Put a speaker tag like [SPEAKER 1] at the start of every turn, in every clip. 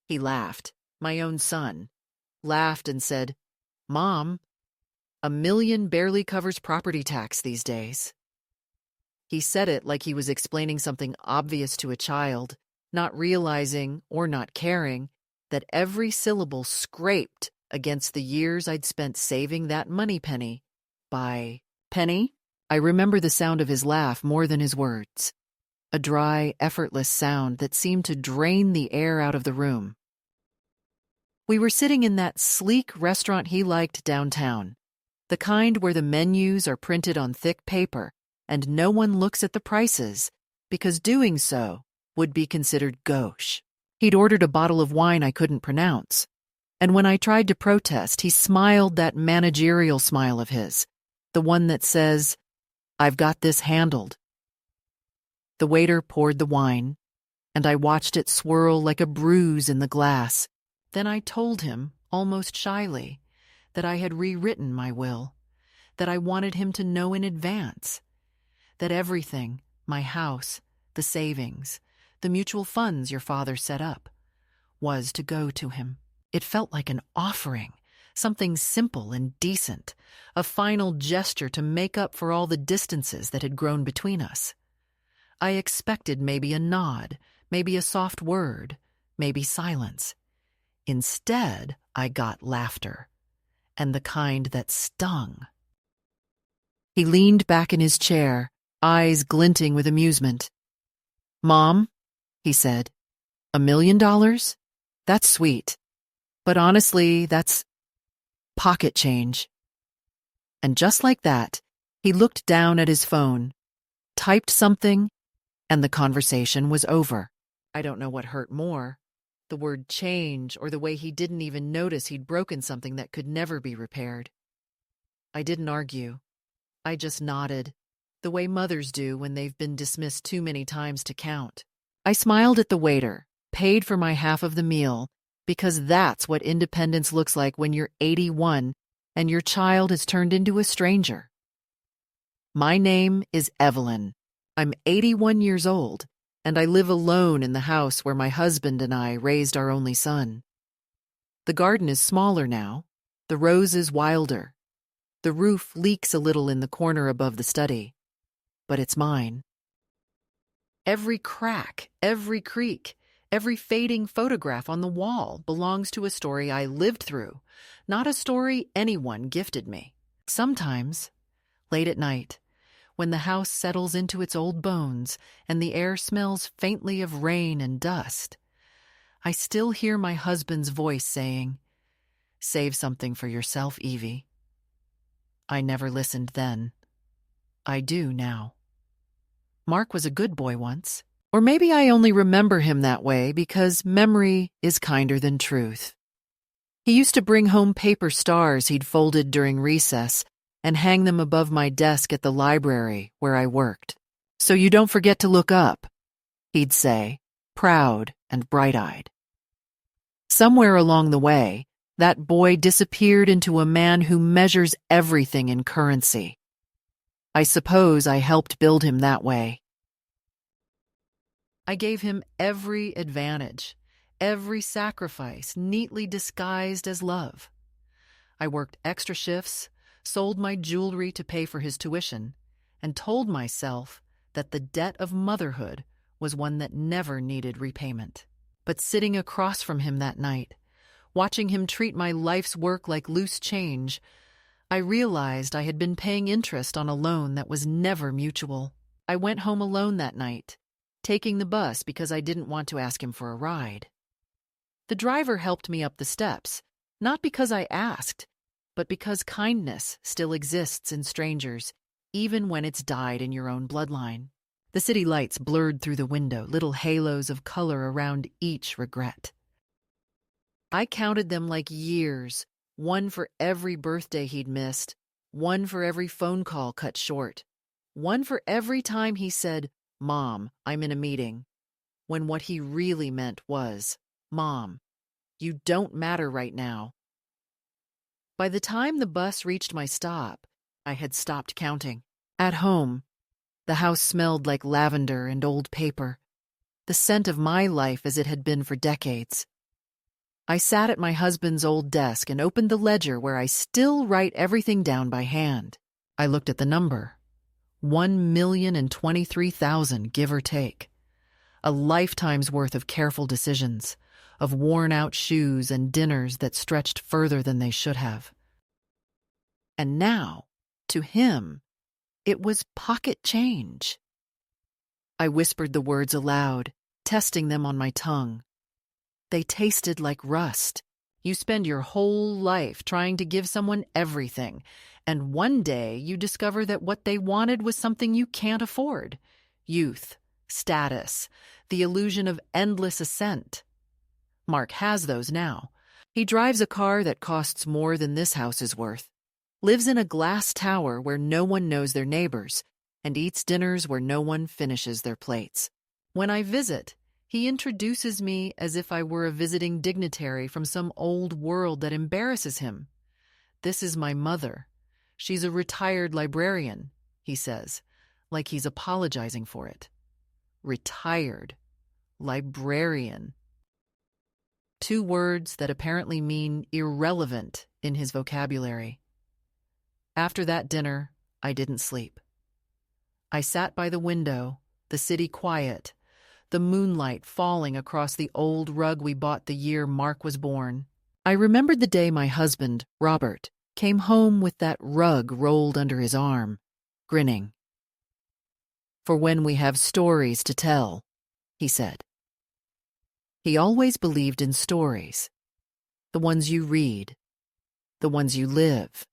[SPEAKER 1] He laughed, my own son, laughed and said, "Mom, $1 million barely covers property tax these days." He said it like he was explaining something obvious to a child, not realizing or not caring that every syllable scraped against the years I'd spent saving that money penny by penny. I remember the sound of his laugh more than his words, a dry, effortless sound that seemed to drain the air out of the room. We were sitting in that sleek restaurant he liked downtown, the kind where the menus are printed on thick paper and no one looks at the prices because doing so would be considered gauche. He'd ordered a bottle of wine I couldn't pronounce, and when I tried to protest, he smiled that managerial smile of his, the one that says, "I've got this handled." The waiter poured the wine, and I watched it swirl like a bruise in the glass. Then I told him, almost shyly, that I had rewritten my will, that I wanted him to know in advance, that everything, my house, the savings, the mutual funds your father set up, was to go to him. It felt like an offering, something simple and decent, a final gesture to make up for all the distances that had grown between us. I expected maybe a nod, maybe a soft word, maybe silence. Instead, I got laughter, and the kind that stung. He leaned back in his chair, eyes glinting with amusement. "Mom," he said, $1 million? That's sweet. But honestly, that's pocket change." And just like that, he looked down at his phone, typed something, and the conversation was over. I don't know what hurt more, the word change or the way he didn't even notice he'd broken something that could never be repaired. I didn't argue. I just nodded, the way mothers do when they've been dismissed too many times to count. I smiled at the waiter, paid for my half of the meal, because that's what independence looks like when you're 81 and your child has turned into a stranger. My name is Evelyn. I'm 81 years old, and I live alone in the house where my husband and I raised our only son. The garden is smaller now, the roses wilder. The roof leaks a little in the corner above the study, but it's mine. Every crack, every creak, every fading photograph on the wall belongs to a story I lived through, not a story anyone gifted me. Sometimes, late at night, when the house settles into its old bones and the air smells faintly of rain and dust, I still hear my husband's voice saying, "Save something for yourself, Evie." I never listened then. I do now. Mark was a good boy once. Or maybe I only remember him that way because memory is kinder than truth. He used to bring home paper stars he'd folded during recess and hang them above my desk at the library where I worked. "So you don't forget to look up," he'd say, proud and bright-eyed. Somewhere along the way, that boy disappeared into a man who measures everything in currency. I suppose I helped build him that way. I gave him every advantage, every sacrifice neatly disguised as love. I worked extra shifts, sold my jewelry to pay for his tuition, and told myself that the debt of motherhood was one that never needed repayment. But sitting across from him that night, watching him treat my life's work like loose change, I realized I had been paying interest on a loan that was never mutual. I went home alone that night, taking the bus because I didn't want to ask him for a ride. The driver helped me up the steps, not because I asked, but because kindness still exists in strangers, even when it's died in your own bloodline. The city lights blurred through the window, little halos of color around each regret. I counted them like years, one for every birthday he'd missed, one for every phone call cut short, one for every time he said, "Mom, I'm in a meeting," when what he really meant was, "Mom, you don't matter right now." By the time the bus reached my stop, I had stopped counting. At home, the house smelled like lavender and old paper, the scent of my life as it had been for decades. I sat at my husband's old desk and opened the ledger where I still write everything down by hand. I looked at the number. 1,023,000, give or take. A lifetime's worth of careful decisions, of worn-out shoes and dinners that stretched further than they should have. And now, to him, it was pocket change. I whispered the words aloud, testing them on my tongue. They tasted like rust. You spend your whole life trying to give someone everything, and one day you discover that what they wanted was something you can't afford. Youth, status, the illusion of endless ascent. Mark has those now. He drives a car that costs more than this house is worth, lives in a glass tower where no one knows their neighbors, and eats dinners where no one finishes their plates. When I visit, he introduces me as if I were a visiting dignitary from some old world that embarrasses him. "This is my mother. She's a retired librarian," he says, like he's apologizing for it. Retired. Librarian. Two words that apparently mean irrelevant in his vocabulary. After that dinner, I didn't sleep. I sat by the window, the city quiet, the moonlight falling across the old rug we bought the year Mark was born. I remembered the day my husband, Robert, came home with that rug rolled under his arm, grinning. "For when we have stories to tell," he said. He always believed in stories. The ones you read, the ones you live,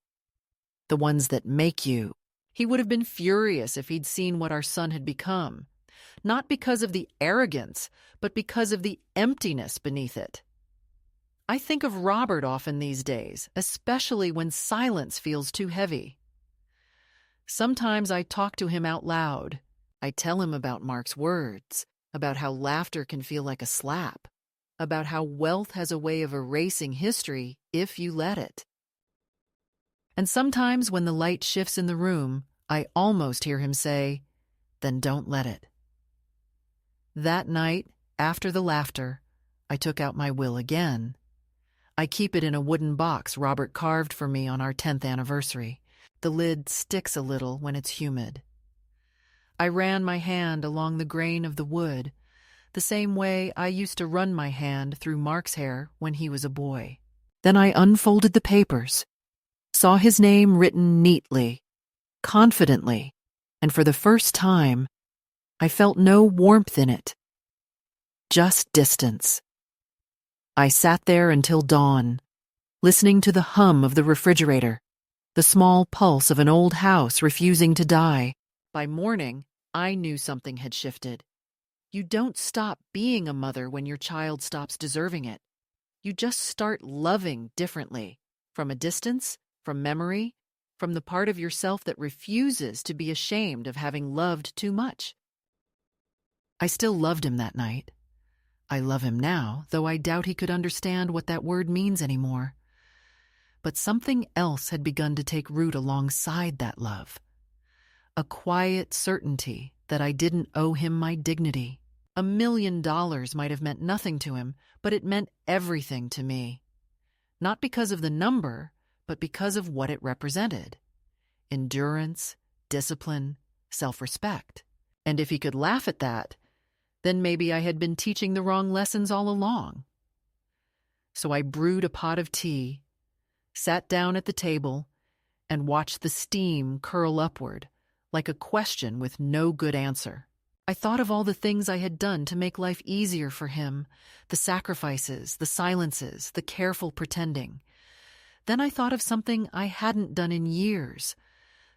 [SPEAKER 1] the ones that make you. He would have been furious if he'd seen what our son had become. Not because of the arrogance, but because of the emptiness beneath it. I think of Robert often these days, especially when silence feels too heavy. Sometimes I talk to him out loud. I tell him about Mark's words, about how laughter can feel like a slap, about how wealth has a way of erasing history if you let it. And sometimes when the light shifts in the room, I almost hear him say, "Then don't let it." That night, after the laughter, I took out my will again. I keep it in a wooden box Robert carved for me on our 10th anniversary. The lid sticks a little when it's humid. I ran my hand along the grain of the wood, the same way I used to run my hand through Mark's hair when he was a boy. Then I unfolded the papers, saw his name written neatly, confidently, and for the first time, I felt no warmth in it, just distance. I sat there until dawn, listening to the hum of the refrigerator, the small pulse of an old house refusing to die. By morning, I knew something had shifted. You don't stop being a mother when your child stops deserving it. You just start loving differently, from a distance, from memory, from the part of yourself that refuses to be ashamed of having loved too much. I still loved him that night. I love him now, though I doubt he could understand what that word means anymore. But something else had begun to take root alongside that love. A quiet certainty that I didn't owe him my dignity. $1 million might have meant nothing to him, but it meant everything to me. Not because of the number, but because of what it represented. Endurance, discipline, self-respect. And if he could laugh at that, then maybe I had been teaching the wrong lessons all along. So I brewed a pot of tea, sat down at the table, and watched the steam curl upward, like a question with no good answer. I thought of all the things I had done to make life easier for him, the sacrifices, the silences, the careful pretending. Then I thought of something I hadn't done in years,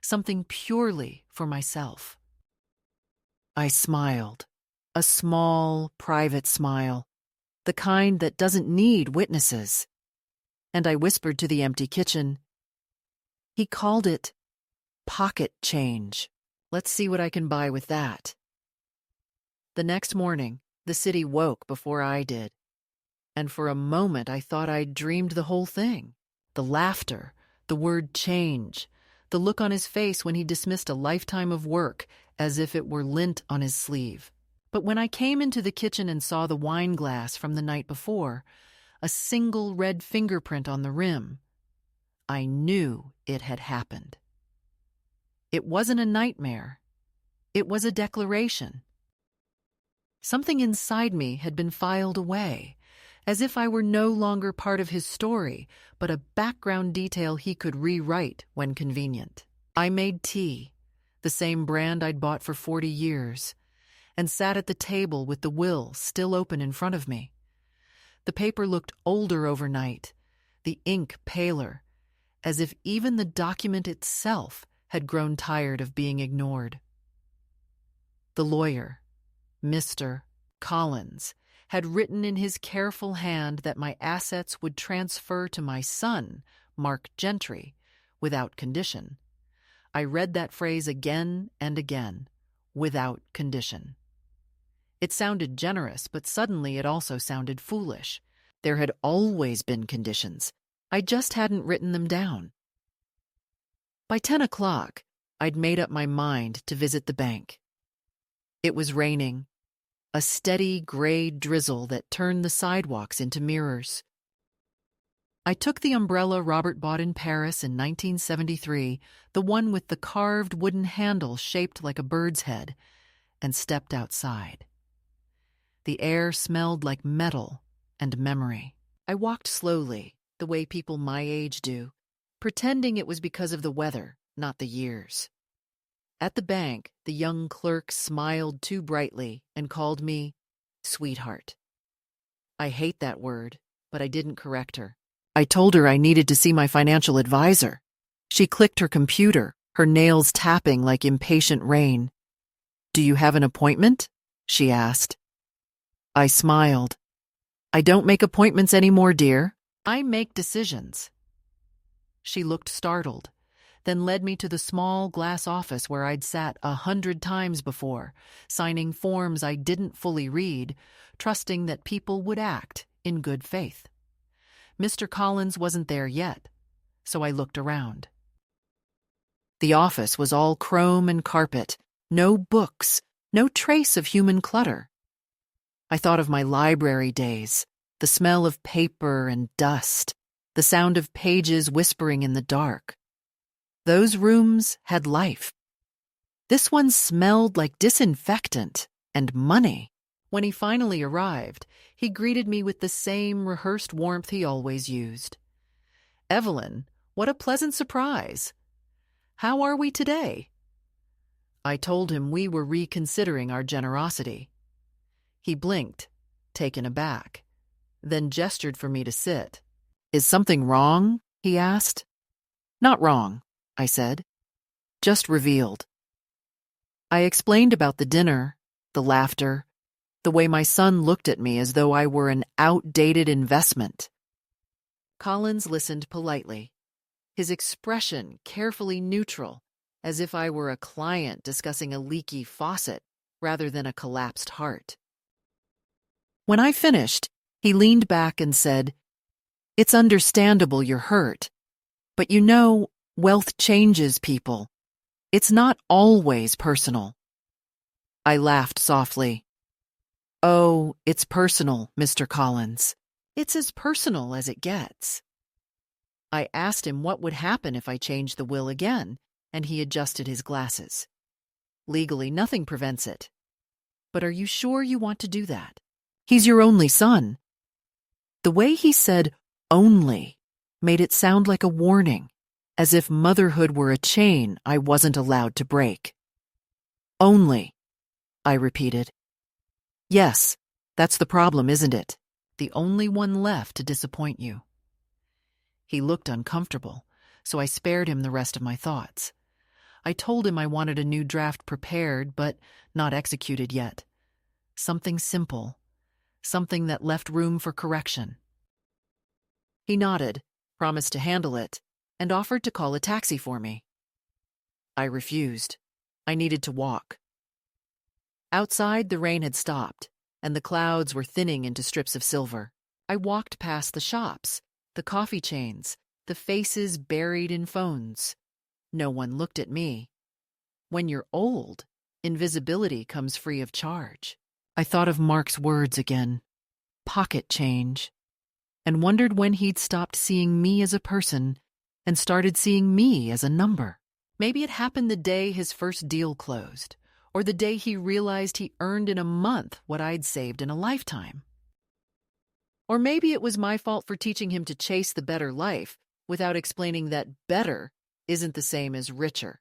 [SPEAKER 1] something purely for myself. I smiled, a small, private smile, the kind that doesn't need witnesses. And I whispered to the empty kitchen. He called it pocket change. Let's see what I can buy with that. The next morning, the city woke before I did. And for a moment I thought I'd dreamed the whole thing. The laughter, the word change, the look on his face when he dismissed a lifetime of work as if it were lint on his sleeve. But when I came into the kitchen and saw the wine glass from the night before, a single red fingerprint on the rim. I knew it had happened. It wasn't a nightmare. It was a declaration. Something inside me had been filed away, as if I were no longer part of his story, but a background detail he could rewrite when convenient. I made tea, the same brand I'd bought for 40 years, and sat at the table with the will still open in front of me. The paper looked older overnight, the ink paler, as if even the document itself had grown tired of being ignored. The lawyer, Mr. Collins, had written in his careful hand that my assets would transfer to my son, Mark Gentry, without condition. I read that phrase again and again, without condition. It sounded generous, but suddenly it also sounded foolish. There had always been conditions. I just hadn't written them down. By 10 o'clock, I'd made up my mind to visit the bank. It was raining, a steady gray drizzle that turned the sidewalks into mirrors. I took the umbrella Robert bought in Paris in 1973, the one with the carved wooden handle shaped like a bird's head, and stepped outside. The air smelled like metal and memory. I walked slowly, the way people my age do, pretending it was because of the weather, not the years. At the bank, the young clerk smiled too brightly and called me sweetheart. I hate that word, but I didn't correct her. I told her I needed to see my financial advisor. She clicked her computer, her nails tapping like impatient rain. "Do you have an appointment?" she asked. I smiled. "I don't make appointments anymore, dear. I make decisions." She looked startled, then led me to the small glass office where I'd sat 100 times before, signing forms I didn't fully read, trusting that people would act in good faith. Mr. Collins wasn't there yet, so I looked around. The office was all chrome and carpet, no books, no trace of human clutter. I thought of my library days, the smell of paper and dust, the sound of pages whispering in the dark. Those rooms had life. This one smelled like disinfectant and money. When he finally arrived, he greeted me with the same rehearsed warmth he always used. "Evelyn, what a pleasant surprise. How are we today?" I told him we were reconsidering our generosity. He blinked, taken aback, then gestured for me to sit. "Is something wrong?" he asked. "Not wrong," I said. "Just revealed." I explained about the dinner, the laughter, the way my son looked at me as though I were an outdated investment. Collins listened politely, his expression carefully neutral, as if I were a client discussing a leaky faucet rather than a collapsed heart. When I finished, he leaned back and said, "It's understandable you're hurt, but you know, wealth changes people. It's not always personal." I laughed softly. "Oh, it's personal, Mr. Collins. It's as personal as it gets." I asked him what would happen if I changed the will again, and he adjusted his glasses. "Legally, nothing prevents it. But are you sure you want to do that? He's your only son." The way he said "only" made it sound like a warning, as if motherhood were a chain I wasn't allowed to break. "Only," I repeated. "Yes, that's the problem, isn't it? The only one left to disappoint you." He looked uncomfortable, so I spared him the rest of my thoughts. I told him I wanted a new draft prepared, but not executed yet. Something simple, something that left room for correction. He nodded, promised to handle it, and offered to call a taxi for me. I refused. I needed to walk. Outside, the rain had stopped, and the clouds were thinning into strips of silver. I walked past the shops, the coffee chains, the faces buried in phones. No one looked at me. When you're old, invisibility comes free of charge. I thought of Mark's words again. Pocket change. and wondered when he'd stopped seeing me as a person and started seeing me as a number. Maybe it happened the day his first deal closed, or the day he realized he earned in a month what I'd saved in a lifetime. Or maybe it was my fault for teaching him to chase the better life without explaining that better isn't the same as richer.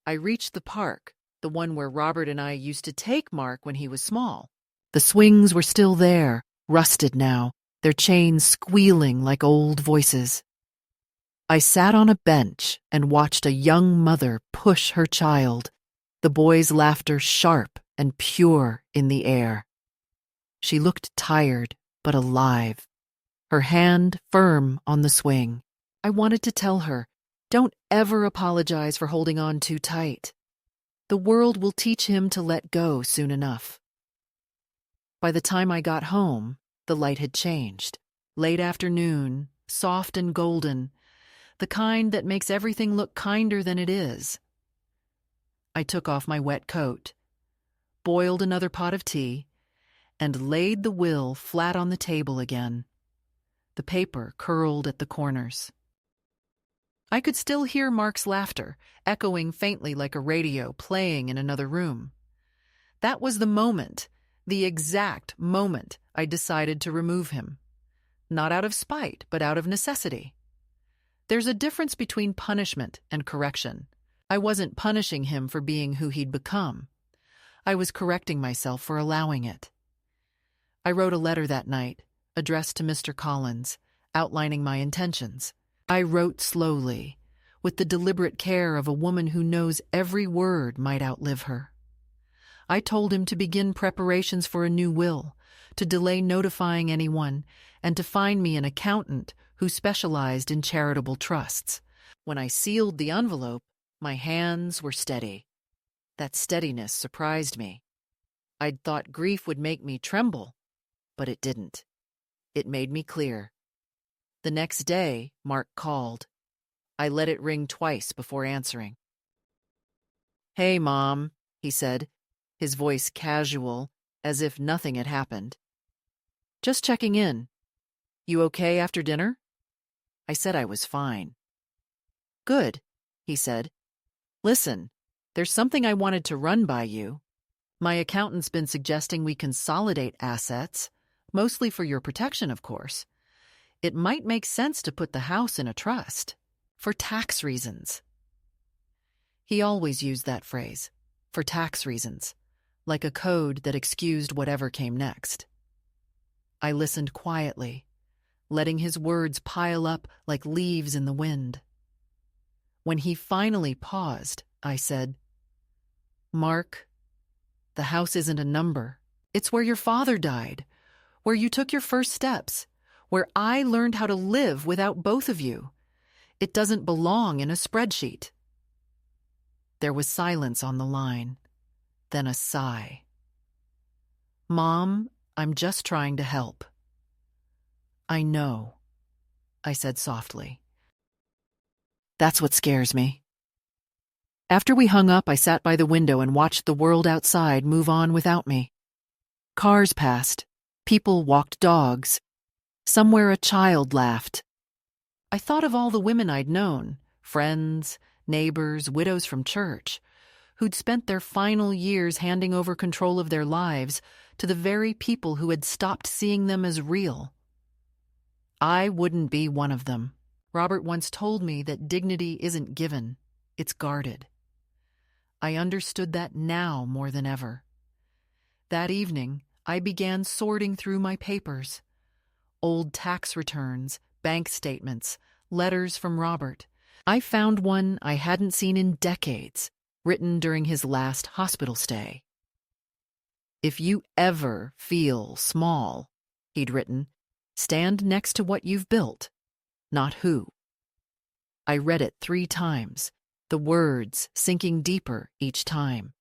[SPEAKER 1] I reached the park, the one where Robert and I used to take Mark when he was small. The swings were still there, rusted now, their chains squealing like old voices. I sat on a bench and watched a young mother push her child, the boy's laughter sharp and pure in the air. She looked tired but alive, her hand firm on the swing. I wanted to tell her, don't ever apologize for holding on too tight. The world will teach him to let go soon enough. By the time I got home, the light had changed. Late afternoon, soft and golden, the kind that makes everything look kinder than it is. I took off my wet coat, boiled another pot of tea, and laid the will flat on the table again. The paper curled at the corners. I could still hear Mark's laughter, echoing faintly like a radio playing in another room. That was the moment, the exact moment I decided to remove him. Not out of spite, but out of necessity. There's a difference between punishment and correction. I wasn't punishing him for being who he'd become. I was correcting myself for allowing it. I wrote a letter that night, addressed to Mr. Collins, outlining my intentions. I wrote slowly, with the deliberate care of a woman who knows every word might outlive her. I told him to begin preparations for a new will, to delay notifying anyone, and to find me an accountant who specialized in charitable trusts. When I sealed the envelope, my hands were steady. That steadiness surprised me. I'd thought grief would make me tremble, but it didn't. It made me clear. The next day, Mark called. I let it ring twice before answering. "Hey, Mom," he said, his voice casual, as if nothing had happened. "Just checking in. You okay after dinner?" I said I was fine. "Good," he said. "Listen, there's something I wanted to run by you. My accountant's been suggesting we consolidate assets, mostly for your protection, of course. It might make sense to put the house in a trust, for tax reasons." He always used that phrase, for tax reasons, like a code that excused whatever came next. I listened quietly, letting his words pile up like leaves in the wind. When he finally paused, I said, "Mark, the house isn't a number. It's where your father died, where you took your first steps, where I learned how to live without both of you. It doesn't belong in a spreadsheet." There was silence on the line, then a sigh. "Mom, I'm just trying to help." "I know," I said softly. "That's what scares me." After we hung up, I sat by the window and watched the world outside move on without me. Cars passed. People walked dogs. Somewhere a child laughed. I thought of all the women I'd known, friends, neighbors, widows from church, who'd spent their final years handing over control of their lives to the very people who had stopped seeing them as real. I wouldn't be one of them. Robert once told me that dignity isn't given, it's guarded. I understood that now more than ever. That evening, I began sorting through my papers. Old tax returns, bank statements, letters from Robert. I found one I hadn't seen in decades, written during his last hospital stay. "If you ever feel small," he'd written, "stand next to what you've built, not who." I read it 3 times, the words sinking deeper each time.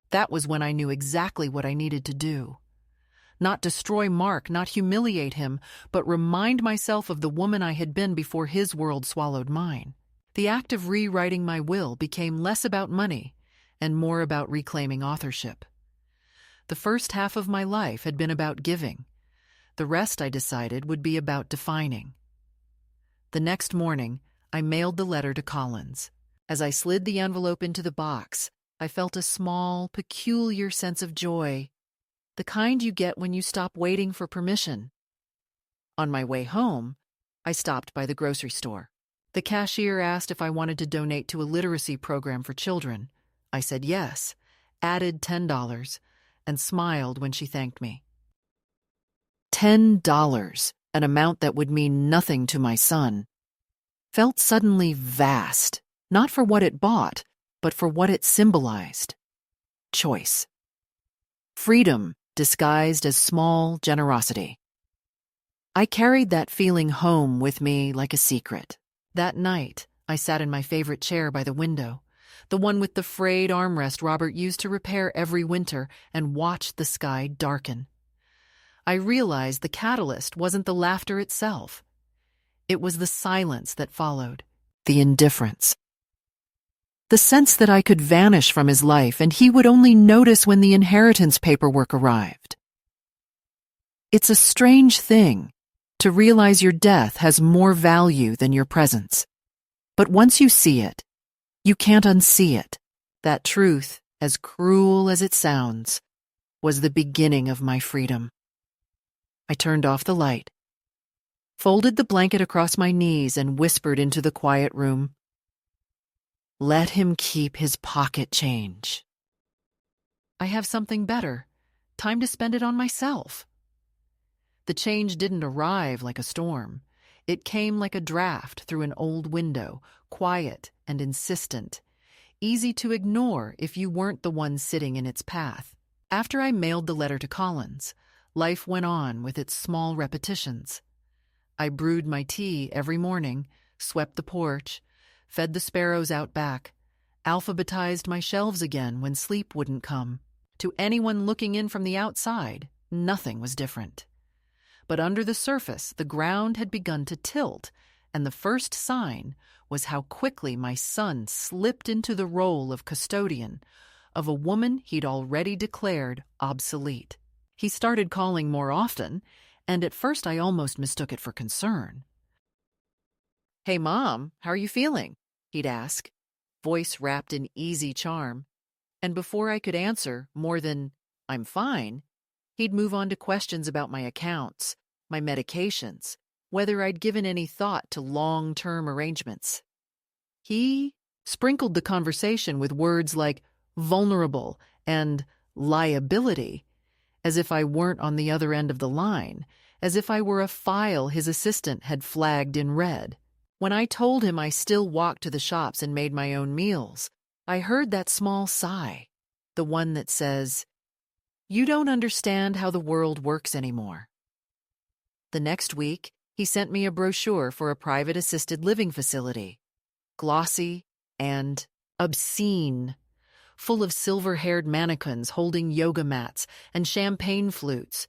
[SPEAKER 1] That was when I knew exactly what I needed to do. Not destroy Mark, not humiliate him, but remind myself of the woman I had been before his world swallowed mine. The act of rewriting my will became less about money and more about reclaiming authorship. The first half of my life had been about giving. The rest, I decided, would be about defining. The next morning, I mailed the letter to Collins. As I slid the envelope into the box, I felt a small, peculiar sense of joy, the kind you get when you stop waiting for permission. On my way home, I stopped by the grocery store. The cashier asked if I wanted to donate to a literacy program for children. I said yes, added $10, and smiled when she thanked me. $10, an amount that would mean nothing to my son, felt suddenly vast, not for what it bought, but for what it symbolized. Choice. Freedom disguised as small generosity. I carried that feeling home with me like a secret. That night, I sat in my favorite chair by the window, the one with the frayed armrest Robert used to repair every winter, and watched the sky darken. I realized the catalyst wasn't the laughter itself. It was the silence that followed, the indifference. The sense that I could vanish from his life and he would only notice when the inheritance paperwork arrived. It's a strange thing to realize your death has more value than your presence. But once you see it, you can't unsee it. That truth, as cruel as it sounds, was the beginning of my freedom. I turned off the light, folded the blanket across my knees, and whispered into the quiet room, "Let him keep his pocket change. I have something better. Time to spend it on myself." The change didn't arrive like a storm. It came like a draft through an old window, quiet and insistent, easy to ignore if you weren't the one sitting in its path. After I mailed the letter to Collins, life went on with its small repetitions. I brewed my tea every morning, swept the porch, fed the sparrows out back, alphabetized my shelves again when sleep wouldn't come. To anyone looking in from the outside, nothing was different. But under the surface, the ground had begun to tilt, and the first sign was how quickly my son slipped into the role of custodian of a woman he'd already declared obsolete. He started calling more often, and at first I almost mistook it for concern. "Hey, Mom, how are you feeling?" he'd ask, voice wrapped in easy charm. And before I could answer more than, "I'm fine," he'd move on to questions about my accounts, my medications, whether I'd given any thought to long-term arrangements. He sprinkled the conversation with words like vulnerable and liability, as if I weren't on the other end of the line, as if I were a file his assistant had flagged in red. When I told him I still walked to the shops and made my own meals, I heard that small sigh, the one that says, "You don't understand how the world works anymore." The next week, he sent me a brochure for a private assisted living facility, glossy and obscene, full of silver-haired mannequins holding yoga mats and champagne flutes,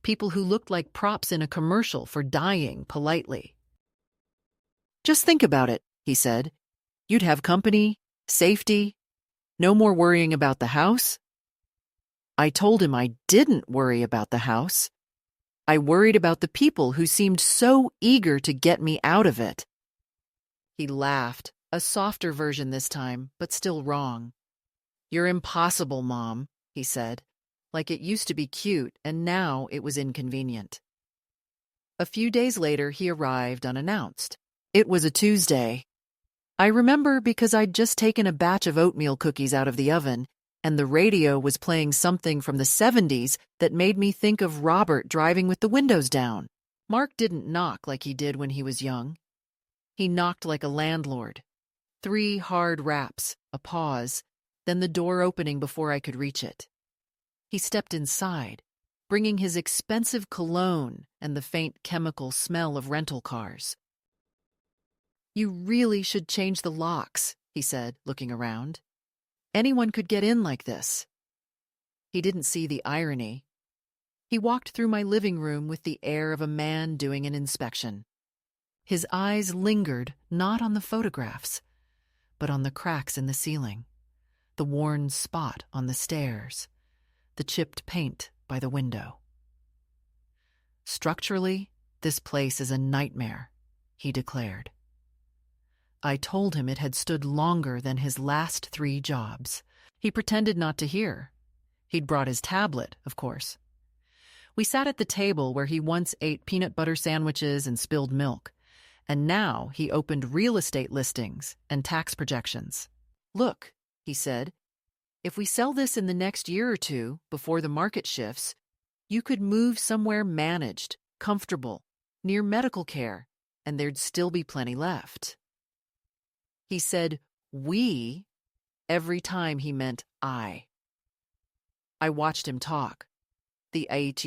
[SPEAKER 1] people who looked like props in a commercial for dying politely. "Just think about it," he said. "You'd have company, safety, no more worrying about the house." I told him I didn't worry about the house. I worried about the people who seemed so eager to get me out of it. He laughed, a softer version this time, but still wrong. "You're impossible, Mom," he said, like it used to be cute and now it was inconvenient. A few days later, he arrived unannounced. It was a Tuesday. I remember because I'd just taken a batch of oatmeal cookies out of the oven, and the radio was playing something from the 70s that made me think of Robert driving with the windows down. Mark didn't knock like he did when he was young. He knocked like a landlord. 3 hard raps, a pause, then the door opening before I could reach it. He stepped inside, bringing his expensive cologne and the faint chemical smell of rental cars. "You really should change the locks," he said, looking around. "Anyone could get in like this." He didn't see the irony. He walked through my living room with the air of a man doing an inspection. His eyes lingered not on the photographs, but on the cracks in the ceiling, the worn spot on the stairs, the chipped paint by the window. Structurally, this place is a nightmare, he declared. I told him it had stood longer than his last 3 jobs. He pretended not to hear. He'd brought his tablet, of course. We sat at the table where he once ate peanut butter sandwiches and spilled milk, and now he opened real estate listings and tax projections. Look, he said, if we sell this in the next year or 2 before the market shifts, you could move somewhere managed, comfortable, near medical care, and there'd still be plenty left. He said we every time he meant I. I watched him talk. The AT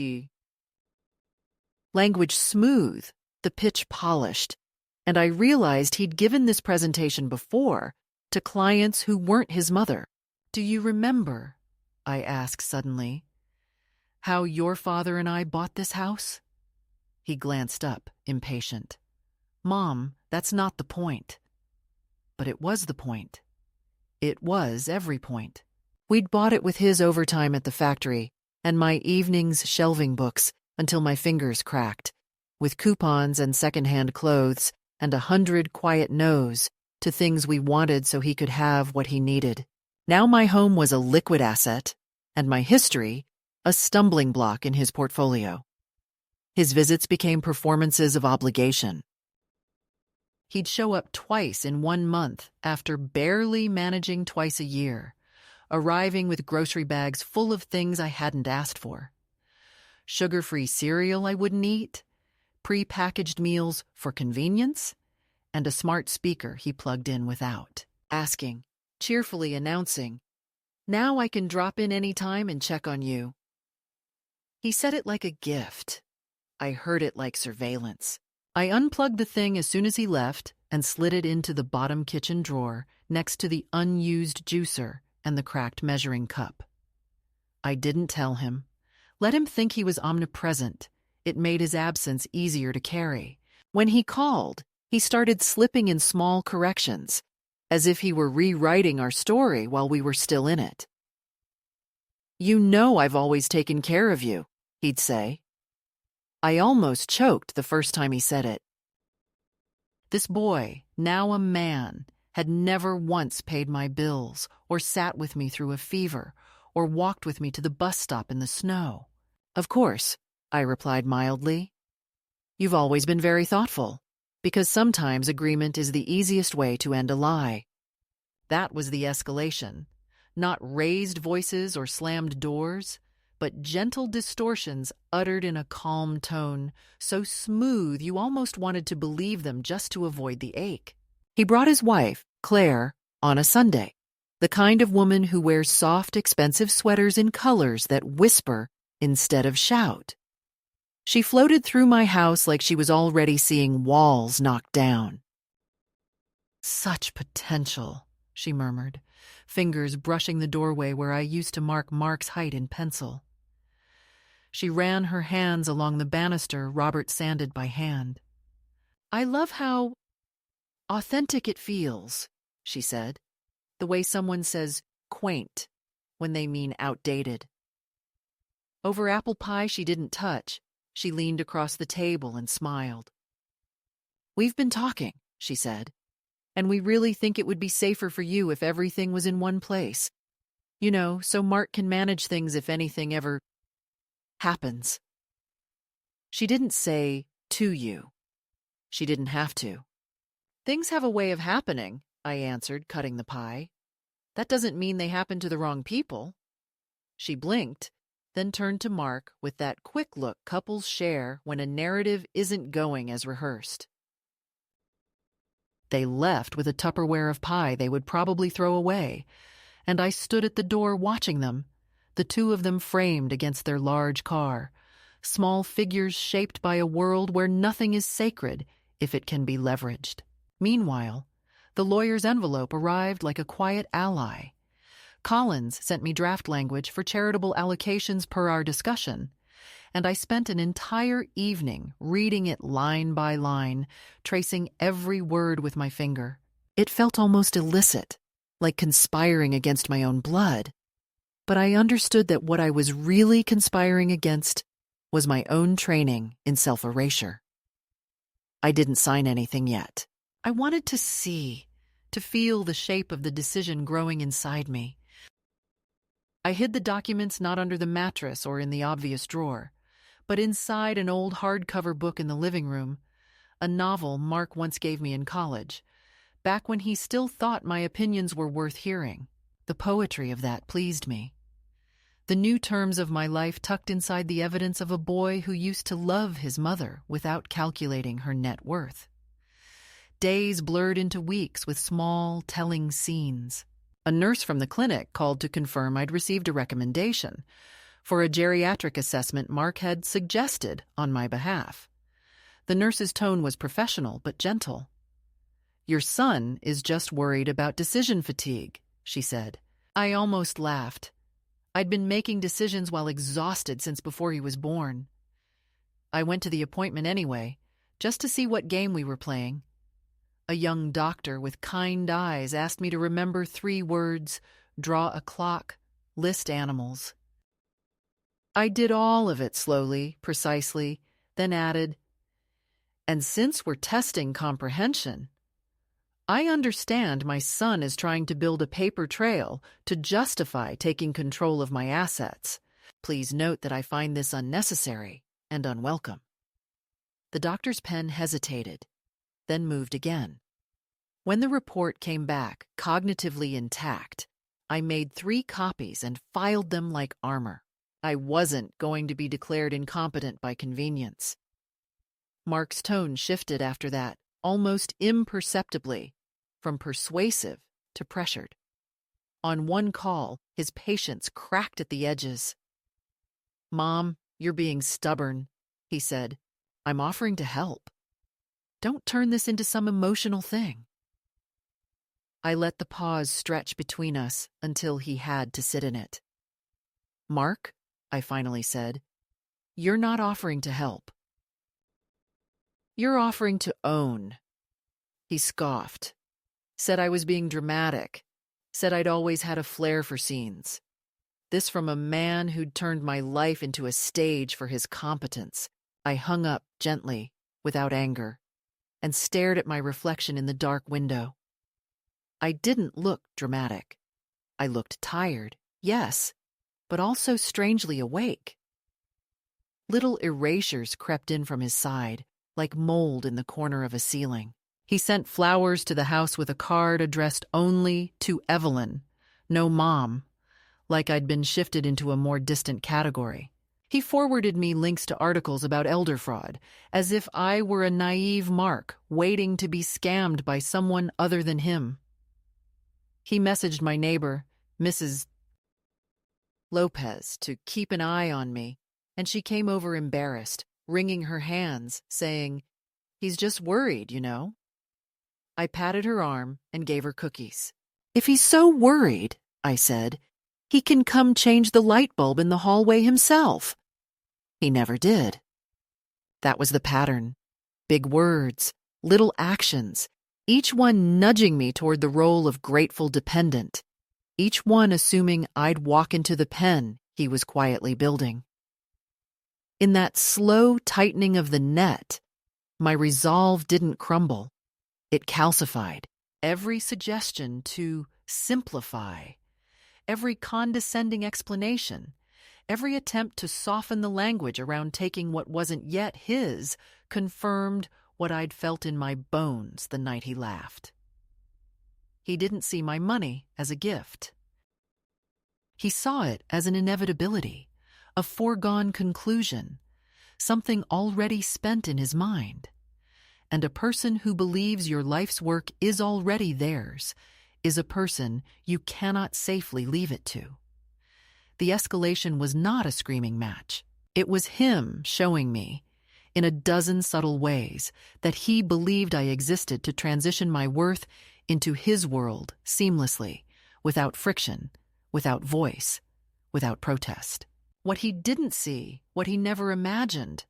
[SPEAKER 1] language smooth, the pitch polished, and I realized he'd given this presentation before to clients who weren't his mother. Do you remember, I asked suddenly, how your father and I bought this house? He glanced up, impatient. Mom, that's not the point. But it was the point. It was every point. We'd bought it with his overtime at the factory and my evenings shelving books until my fingers cracked, with coupons and secondhand clothes and 100 quiet no's to things we wanted so he could have what he needed. Now my home was a liquid asset, and my history a stumbling block in his portfolio. His visits became performances of obligation. He'd show up twice in 1 month after barely managing twice a year, arriving with grocery bags full of things I hadn't asked for. Sugar-free cereal I wouldn't eat, pre-packaged meals for convenience, and a smart speaker he plugged in without, asking, cheerfully announcing, "Now I can drop in any time and check on you." He said it like a gift. I heard it like surveillance. I unplugged the thing as soon as he left and slid it into the bottom kitchen drawer next to the unused juicer and the cracked measuring cup. I didn't tell him. Let him think he was omnipresent. It made his absence easier to carry. When he called, he started slipping in small corrections, as if he were rewriting our story while we were still in it. "You know I've always taken care of you," he'd say. I almost choked the first time he said it. This boy, now a man, had never once paid my bills or sat with me through a fever or walked with me to the bus stop in the snow. "Of course," I replied mildly. "You've always been very thoughtful, because sometimes agreement is the easiest way to end a lie." That was the escalation. Not raised voices or slammed doors, but gentle distortions uttered in a calm tone, so smooth you almost wanted to believe them just to avoid the ache. He brought his wife, Claire, on a Sunday, the kind of woman who wears soft, expensive sweaters in colors that whisper instead of shout. She floated through my house like she was already seeing walls knocked down. "Such potential," she murmured, fingers brushing the doorway where I used to mark Mark's height in pencil. She ran her hands along the banister Robert sanded by hand. "I love how authentic it feels," she said, the way someone says quaint when they mean outdated. Over apple pie she didn't touch, she leaned across the table and smiled. "We've been talking," she said, "and we really think it would be safer for you if everything was in one place. You know, so Mark can manage things if anything ever happens." She didn't say, "to you." She didn't have to. "Things have a way of happening," I answered, cutting the pie. "That doesn't mean they happen to the wrong people." She blinked, then turned to Mark with that quick look couples share when a narrative isn't going as rehearsed. They left with a Tupperware of pie they would probably throw away, and I stood at the door watching them, the two of them framed against their large car, small figures shaped by a world where nothing is sacred if it can be leveraged. Meanwhile, the lawyer's envelope arrived like a quiet ally. Collins sent me draft language for charitable allocations per our discussion, and I spent an entire evening reading it line by line, tracing every word with my finger. It felt almost illicit, like conspiring against my own blood, but I understood that what I was really conspiring against was my own training in self-erasure. I didn't sign anything yet. I wanted to see, to feel the shape of the decision growing inside me. I hid the documents not under the mattress or in the obvious drawer, but inside an old hardcover book in the living room, a novel Mark once gave me in college, back when he still thought my opinions were worth hearing. The poetry of that pleased me. The new terms of my life tucked inside the evidence of a boy who used to love his mother without calculating her net worth. Days blurred into weeks with small, telling scenes. A nurse from the clinic called to confirm I'd received a recommendation for a geriatric assessment Mark had suggested on my behalf. The nurse's tone was professional but gentle. "Your son is just worried about decision fatigue," she said. I almost laughed. I'd been making decisions while exhausted since before he was born. I went to the appointment anyway, just to see what game we were playing. A young doctor with kind eyes asked me to remember 3 words, draw a clock, list animals. I did all of it slowly, precisely, then added, "And since we're testing comprehension, I understand my son is trying to build a paper trail to justify taking control of my assets. Please note that I find this unnecessary and unwelcome." The doctor's pen hesitated, then moved again. When the report came back, cognitively intact, I made 3 copies and filed them like armor. I wasn't going to be declared incompetent by convenience. Mark's tone shifted after that, almost imperceptibly, from persuasive to pressured. On one call, his patience cracked at the edges. "Mom, you're being stubborn," he said. "I'm offering to help. Don't turn this into some emotional thing." I let the pause stretch between us until he had to sit in it. "Mark," I finally said, "you're not offering to help. You're offering to own." He scoffed, said I was being dramatic, said I'd always had a flair for scenes. This from a man who'd turned my life into a stage for his competence. I hung up gently, without anger, and stared at my reflection in the dark window. I didn't look dramatic. I looked tired, yes, but also strangely awake. Little erasures crept in from his side, like mold in the corner of a ceiling. He sent flowers to the house with a card addressed only to Evelyn, no Mom, like I'd been shifted into a more distant category. He forwarded me links to articles about elder fraud, as if I were a naive Mark waiting to be scammed by someone other than him. He messaged my neighbor, Mrs. Lopez, to keep an eye on me, and she came over embarrassed, wringing her hands, saying, "He's just worried, you know." I patted her arm and gave her cookies. "If he's so worried," I said, "he can come change the light bulb in the hallway himself." He never did. That was the pattern. Big words, little actions, each one nudging me toward the role of grateful dependent, each one assuming I'd walk into the pen he was quietly building. In that slow tightening of the net, my resolve didn't crumble. It calcified. Every suggestion to simplify, every condescending explanation, every attempt to soften the language around taking what wasn't yet his confirmed what I'd felt in my bones the night he laughed. He didn't see my money as a gift. He saw it as an inevitability, a foregone conclusion, something already spent in his mind. And a person who believes your life's work is already theirs is a person you cannot safely leave it to. The escalation was not a screaming match. It was him showing me, in a dozen subtle ways, that he believed I existed to transition my worth into his world seamlessly, without friction, without voice, without protest. What he didn't see, what he never imagined,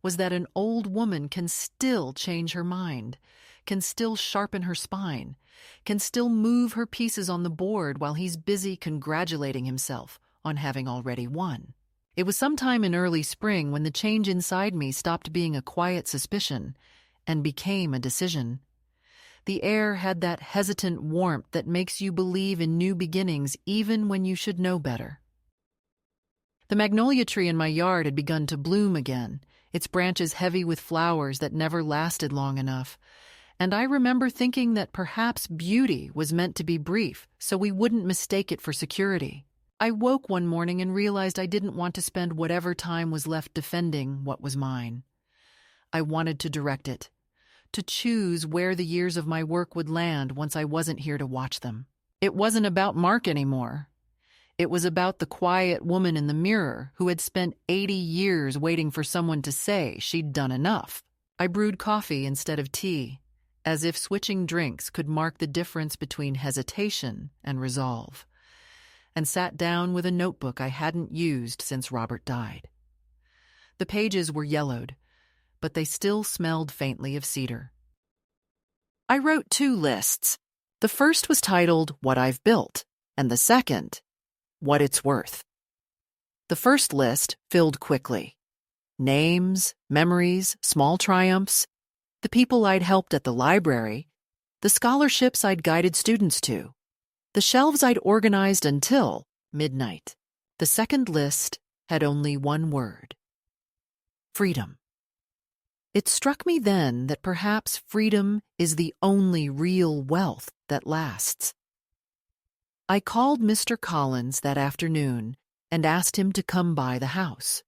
[SPEAKER 1] was that an old woman can still change her mind, can still sharpen her spine, can still move her pieces on the board while he's busy congratulating himself on having already won. It was sometime in early spring when the change inside me stopped being a quiet suspicion and became a decision. The air had that hesitant warmth that makes you believe in new beginnings even when you should know better. The magnolia tree in my yard had begun to bloom again, its branches heavy with flowers that never lasted long enough. And I remember thinking that perhaps beauty was meant to be brief, so we wouldn't mistake it for security. I woke one morning and realized I didn't want to spend whatever time was left defending what was mine. I wanted to direct it, to choose where the years of my work would land once I wasn't here to watch them. It wasn't about Mark anymore. It was about the quiet woman in the mirror who had spent 80 years waiting for someone to say she'd done enough. I brewed coffee instead of tea, as if switching drinks could mark the difference between hesitation and resolve, and sat down with a notebook I hadn't used since Robert died. The pages were yellowed, but they still smelled faintly of cedar. I wrote 2 lists. The first was titled What I've Built, and the second, What It's Worth. The first list filled quickly. Names, memories, small triumphs, the people I'd helped at the library, the scholarships I'd guided students to, the shelves I'd organized until midnight. The second list had only one word: freedom. It struck me then that perhaps freedom is the only real wealth that lasts. I called Mr. Collins that afternoon and asked him to come by the house.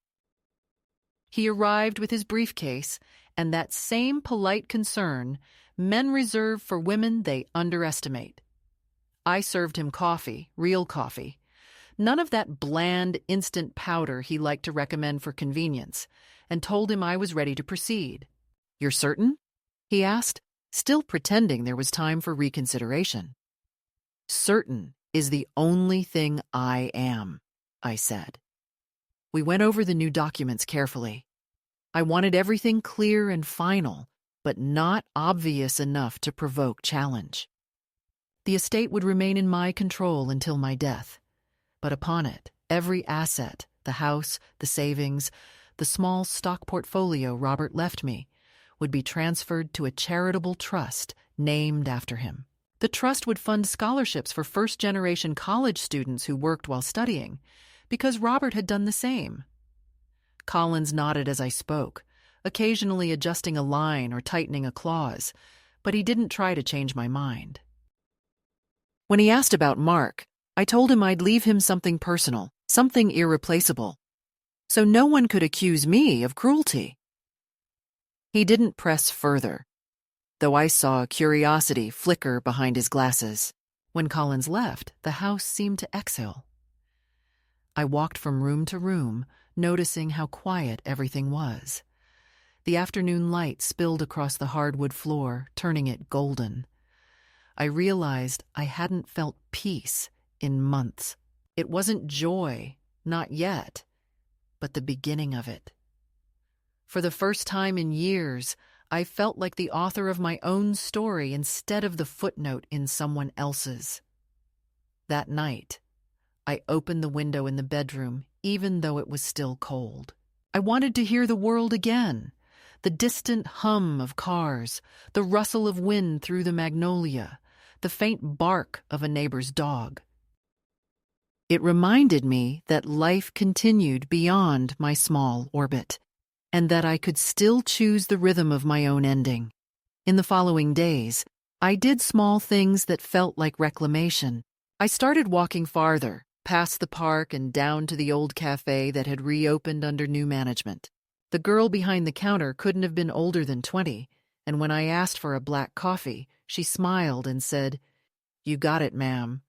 [SPEAKER 1] He arrived with his briefcase and that same polite concern men reserve for women they underestimate. I served him coffee, real coffee. None of that bland, instant powder he liked to recommend for convenience, and told him I was ready to proceed. "You're certain?" he asked, still pretending there was time for reconsideration. "Certain is the only thing I am," I said. We went over the new documents carefully. I wanted everything clear and final, but not obvious enough to provoke challenge. The estate would remain in my control until my death, but upon it, every asset, the house, the savings, the small stock portfolio Robert left me, would be transferred to a charitable trust named after him. The trust would fund scholarships for first-generation college students who worked while studying, because Robert had done the same. Collins nodded as I spoke, occasionally adjusting a line or tightening a clause, but he didn't try to change my mind. When he asked about Mark, I told him I'd leave him something personal, something irreplaceable, so no one could accuse me of cruelty. He didn't press further, though I saw curiosity flicker behind his glasses. When Collins left, the house seemed to exhale. I walked from room to room, noticing how quiet everything was. The afternoon light spilled across the hardwood floor, turning it golden. I realized I hadn't felt peace in months. It wasn't joy, not yet, but the beginning of it. For the first time in years, I felt like the author of my own story instead of the footnote in someone else's. That night, I opened the window in the bedroom, even though it was still cold. I wanted to hear the world again, the distant hum of cars, the rustle of wind through the magnolia, the faint bark of a neighbor's dog. It reminded me that life continued beyond my small orbit, and that I could still choose the rhythm of my own ending. In the following days, I did small things that felt like reclamation. I started walking farther, past the park and down to the old cafe that had reopened under new management. The girl behind the counter couldn't have been older than 20, and when I asked for a black coffee, she smiled and said, "You got it, ma'am,"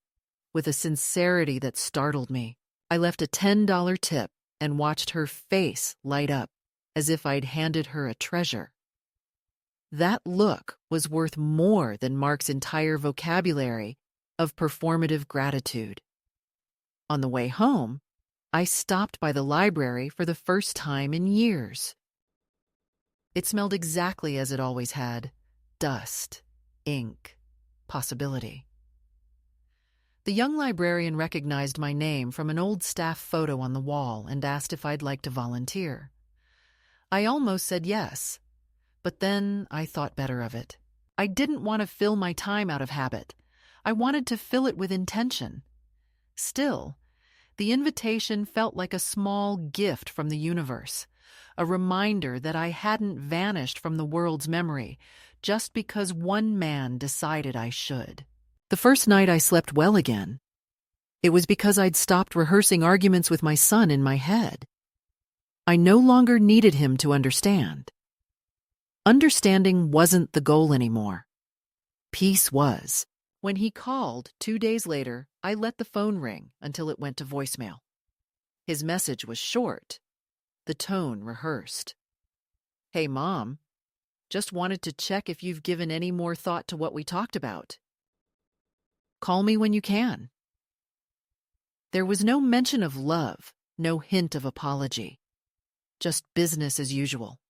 [SPEAKER 1] with a sincerity that startled me. I left a $10 tip and watched her face light up, as if I'd handed her a treasure. That look was worth more than Mark's entire vocabulary of performative gratitude. On the way home, I stopped by the library for the first time in years. It smelled exactly as it always had: dust, ink, possibility. The young librarian recognized my name from an old staff photo on the wall and asked if I'd like to volunteer. I almost said yes, but then I thought better of it. I didn't want to fill my time out of habit. I wanted to fill it with intention. Still, the invitation felt like a small gift from the universe, a reminder that I hadn't vanished from the world's memory just because one man decided I should. The first night I slept well again. It was because I'd stopped rehearsing arguments with my son in my head. I no longer needed him to understand. Understanding wasn't the goal anymore. Peace was. When he called 2 days later, I let the phone ring until it went to voicemail. His message was short, the tone rehearsed. "Hey, Mom, just wanted to check if you've given any more thought to what we talked about. Call me when you can." There was no mention of love, no hint of apology. Just business as usual.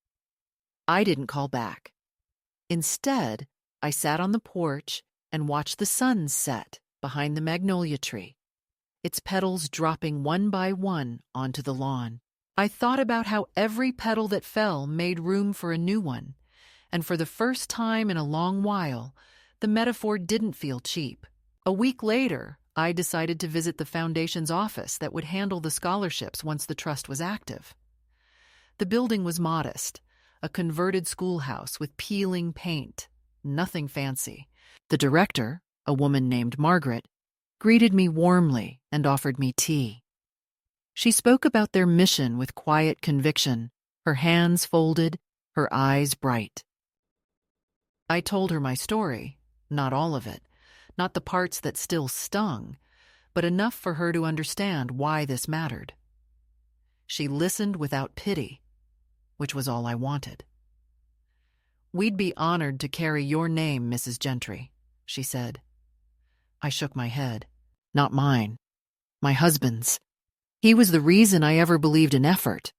[SPEAKER 1] I didn't call back. Instead, I sat on the porch and watched the sun set behind the magnolia tree, its petals dropping one by one onto the lawn. I thought about how every petal that fell made room for a new one, and for the first time in a long while, the metaphor didn't feel cheap. A week later, I decided to visit the foundation's office that would handle the scholarships once the trust was active. The building was modest, a converted schoolhouse with peeling paint, nothing fancy. The director, a woman named Margaret, greeted me warmly and offered me tea. She spoke about their mission with quiet conviction, her hands folded, her eyes bright. I told her my story, not all of it, not the parts that still stung, but enough for her to understand why this mattered. She listened without pity, which was all I wanted. "We'd be honored to carry your name, Mrs. Gentry," she said. I shook my head. "Not mine. My husband's. He was the reason I ever believed in effort."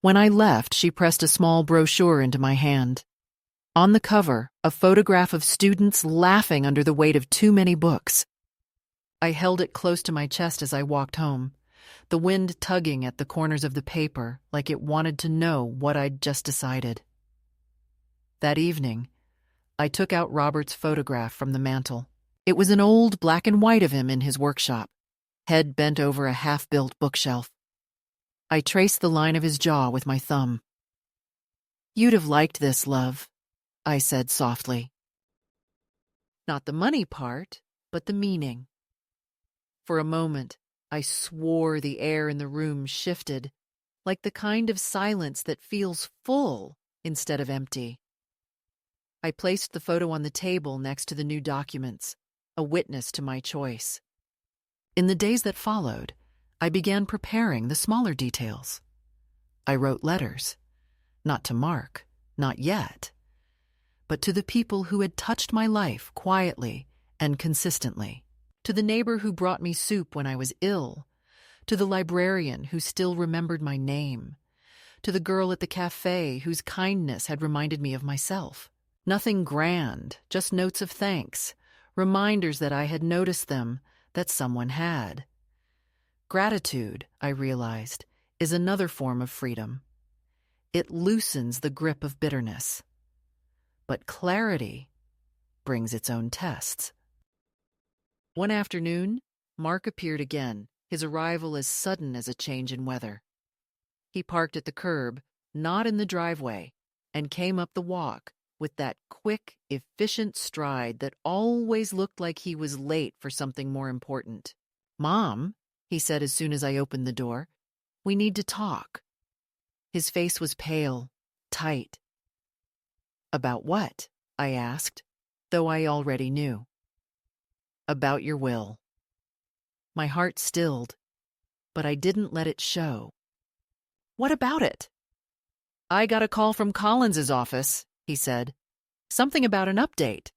[SPEAKER 1] When I left, she pressed a small brochure into my hand. On the cover, a photograph of students laughing under the weight of too many books. I held it close to my chest as I walked home, the wind tugging at the corners of the paper like it wanted to know what I'd just decided. That evening, I took out Robert's photograph from the mantel. It was an old black and white of him in his workshop, head bent over a half-built bookshelf. I traced the line of his jaw with my thumb. "You'd have liked this, love," I said softly. Not the money part, but the meaning. For a moment, I swore the air in the room shifted, like the kind of silence that feels full instead of empty. I placed the photo on the table next to the new documents, a witness to my choice. In the days that followed, I began preparing the smaller details. I wrote letters, not to Mark, not yet, but to the people who had touched my life quietly and consistently. To the neighbor who brought me soup when I was ill, to the librarian who still remembered my name, to the girl at the cafe whose kindness had reminded me of myself. Nothing grand, just notes of thanks, reminders that I had noticed them, that someone had. Gratitude, I realized, is another form of freedom. It loosens the grip of bitterness. But clarity brings its own tests. One afternoon, Mark appeared again, his arrival as sudden as a change in weather. He parked at the curb, not in the driveway, and came up the walk with that quick, efficient stride that always looked like he was late for something more important. "Mom," he said as soon as I opened the door, "we need to talk." His face was pale, tight. "About what?" I asked, though I already knew. "About your will." My heart stilled, but I didn't let it show. "What about it?" "I got a call from Collins's office," he said. "Something about an update."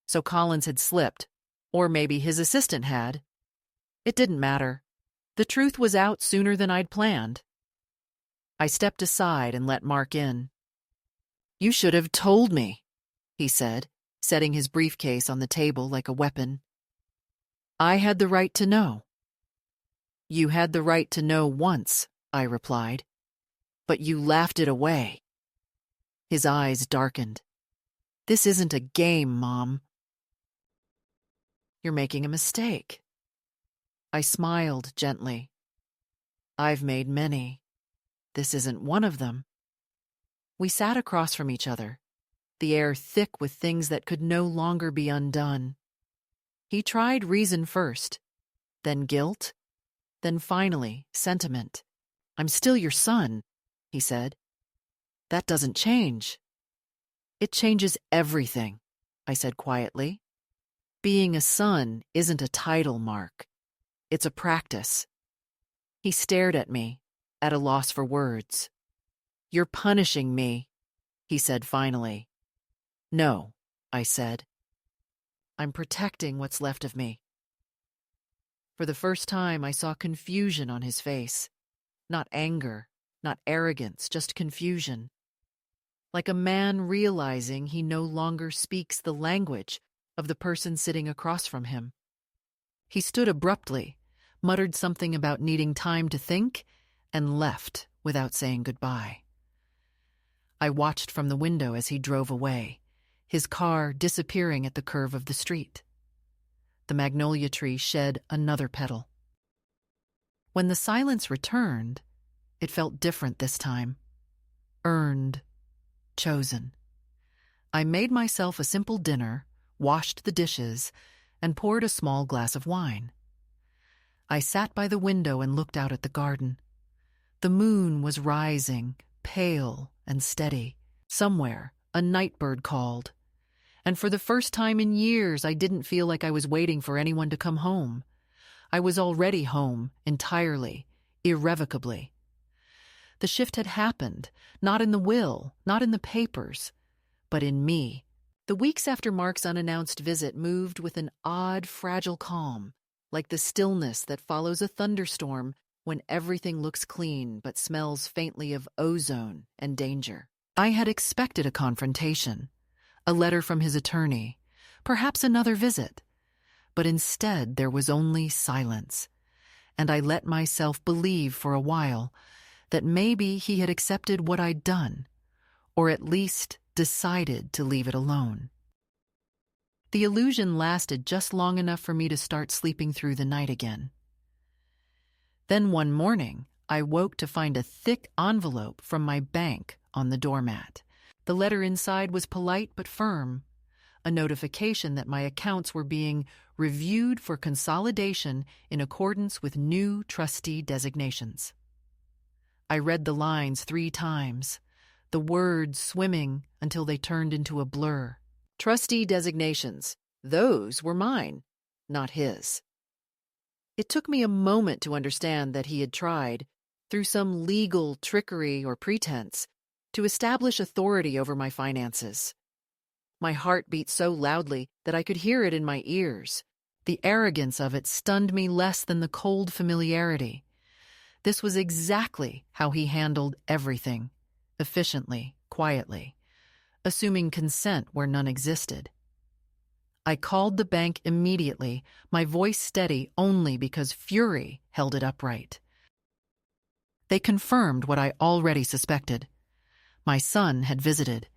[SPEAKER 1] So Collins had slipped, or maybe his assistant had. It didn't matter. The truth was out sooner than I'd planned. I stepped aside and let Mark in. "You should have told me," he said, setting his briefcase on the table like a weapon. I had the right to know. You had the right to know once, I replied, but you laughed it away. His eyes darkened. This isn't a game, Mom. You're making a mistake. I smiled gently. I've made many. This isn't one of them. We sat across from each other, the air thick with things that could no longer be undone. He tried reason first, then guilt, then finally sentiment. I'm still your son, he said. That doesn't change. It changes everything, I said quietly. Being a son isn't a title, Mark. It's a practice. He stared at me, at a loss for words. You're punishing me, he said finally. No, I said. I'm protecting what's left of me. For the first time, I saw confusion on his face. Not anger, not arrogance, just confusion. Like a man realizing he no longer speaks the language of the person sitting across from him. He stood abruptly, muttered something about needing time to think, and left without saying goodbye. I watched from the window as he drove away, his car disappearing at the curve of the street. The magnolia tree shed another petal. When the silence returned, it felt different this time. Earned, chosen. I made myself a simple dinner, washed the dishes, and poured a small glass of wine. I sat by the window and looked out at the garden. The moon was rising, pale and steady. Somewhere, a nightbird called. And for the first time in years, I didn't feel like I was waiting for anyone to come home. I was already home, entirely, irrevocably. The shift had happened, not in the will, not in the papers, but in me. The weeks after Mark's unannounced visit moved with an odd, fragile calm, like the stillness that follows a thunderstorm when everything looks clean but smells faintly of ozone and danger. I had expected a confrontation, a letter from his attorney, perhaps another visit. But instead there was only silence, and I let myself believe for a while that maybe he had accepted what I'd done, or at least decided to leave it alone. The illusion lasted just long enough for me to start sleeping through the night again. Then one morning, I woke to find a thick envelope from my bank on the doormat. The letter inside was polite but firm, a notification that my accounts were being reviewed for consolidation in accordance with new trustee designations. I read the lines 3 times, the words swimming until they turned into a blur. Trustee designations, those were mine, not his. It took me a moment to understand that he had tried, through some legal trickery or pretense, to establish authority over my finances. My heart beat so loudly that I could hear it in my ears. The arrogance of it stunned me less than the cold familiarity. This was exactly how he handled everything, efficiently, quietly, assuming consent where none existed. I called the bank immediately, my voice steady only because fury held it upright. They confirmed what I already suspected. My son had visited,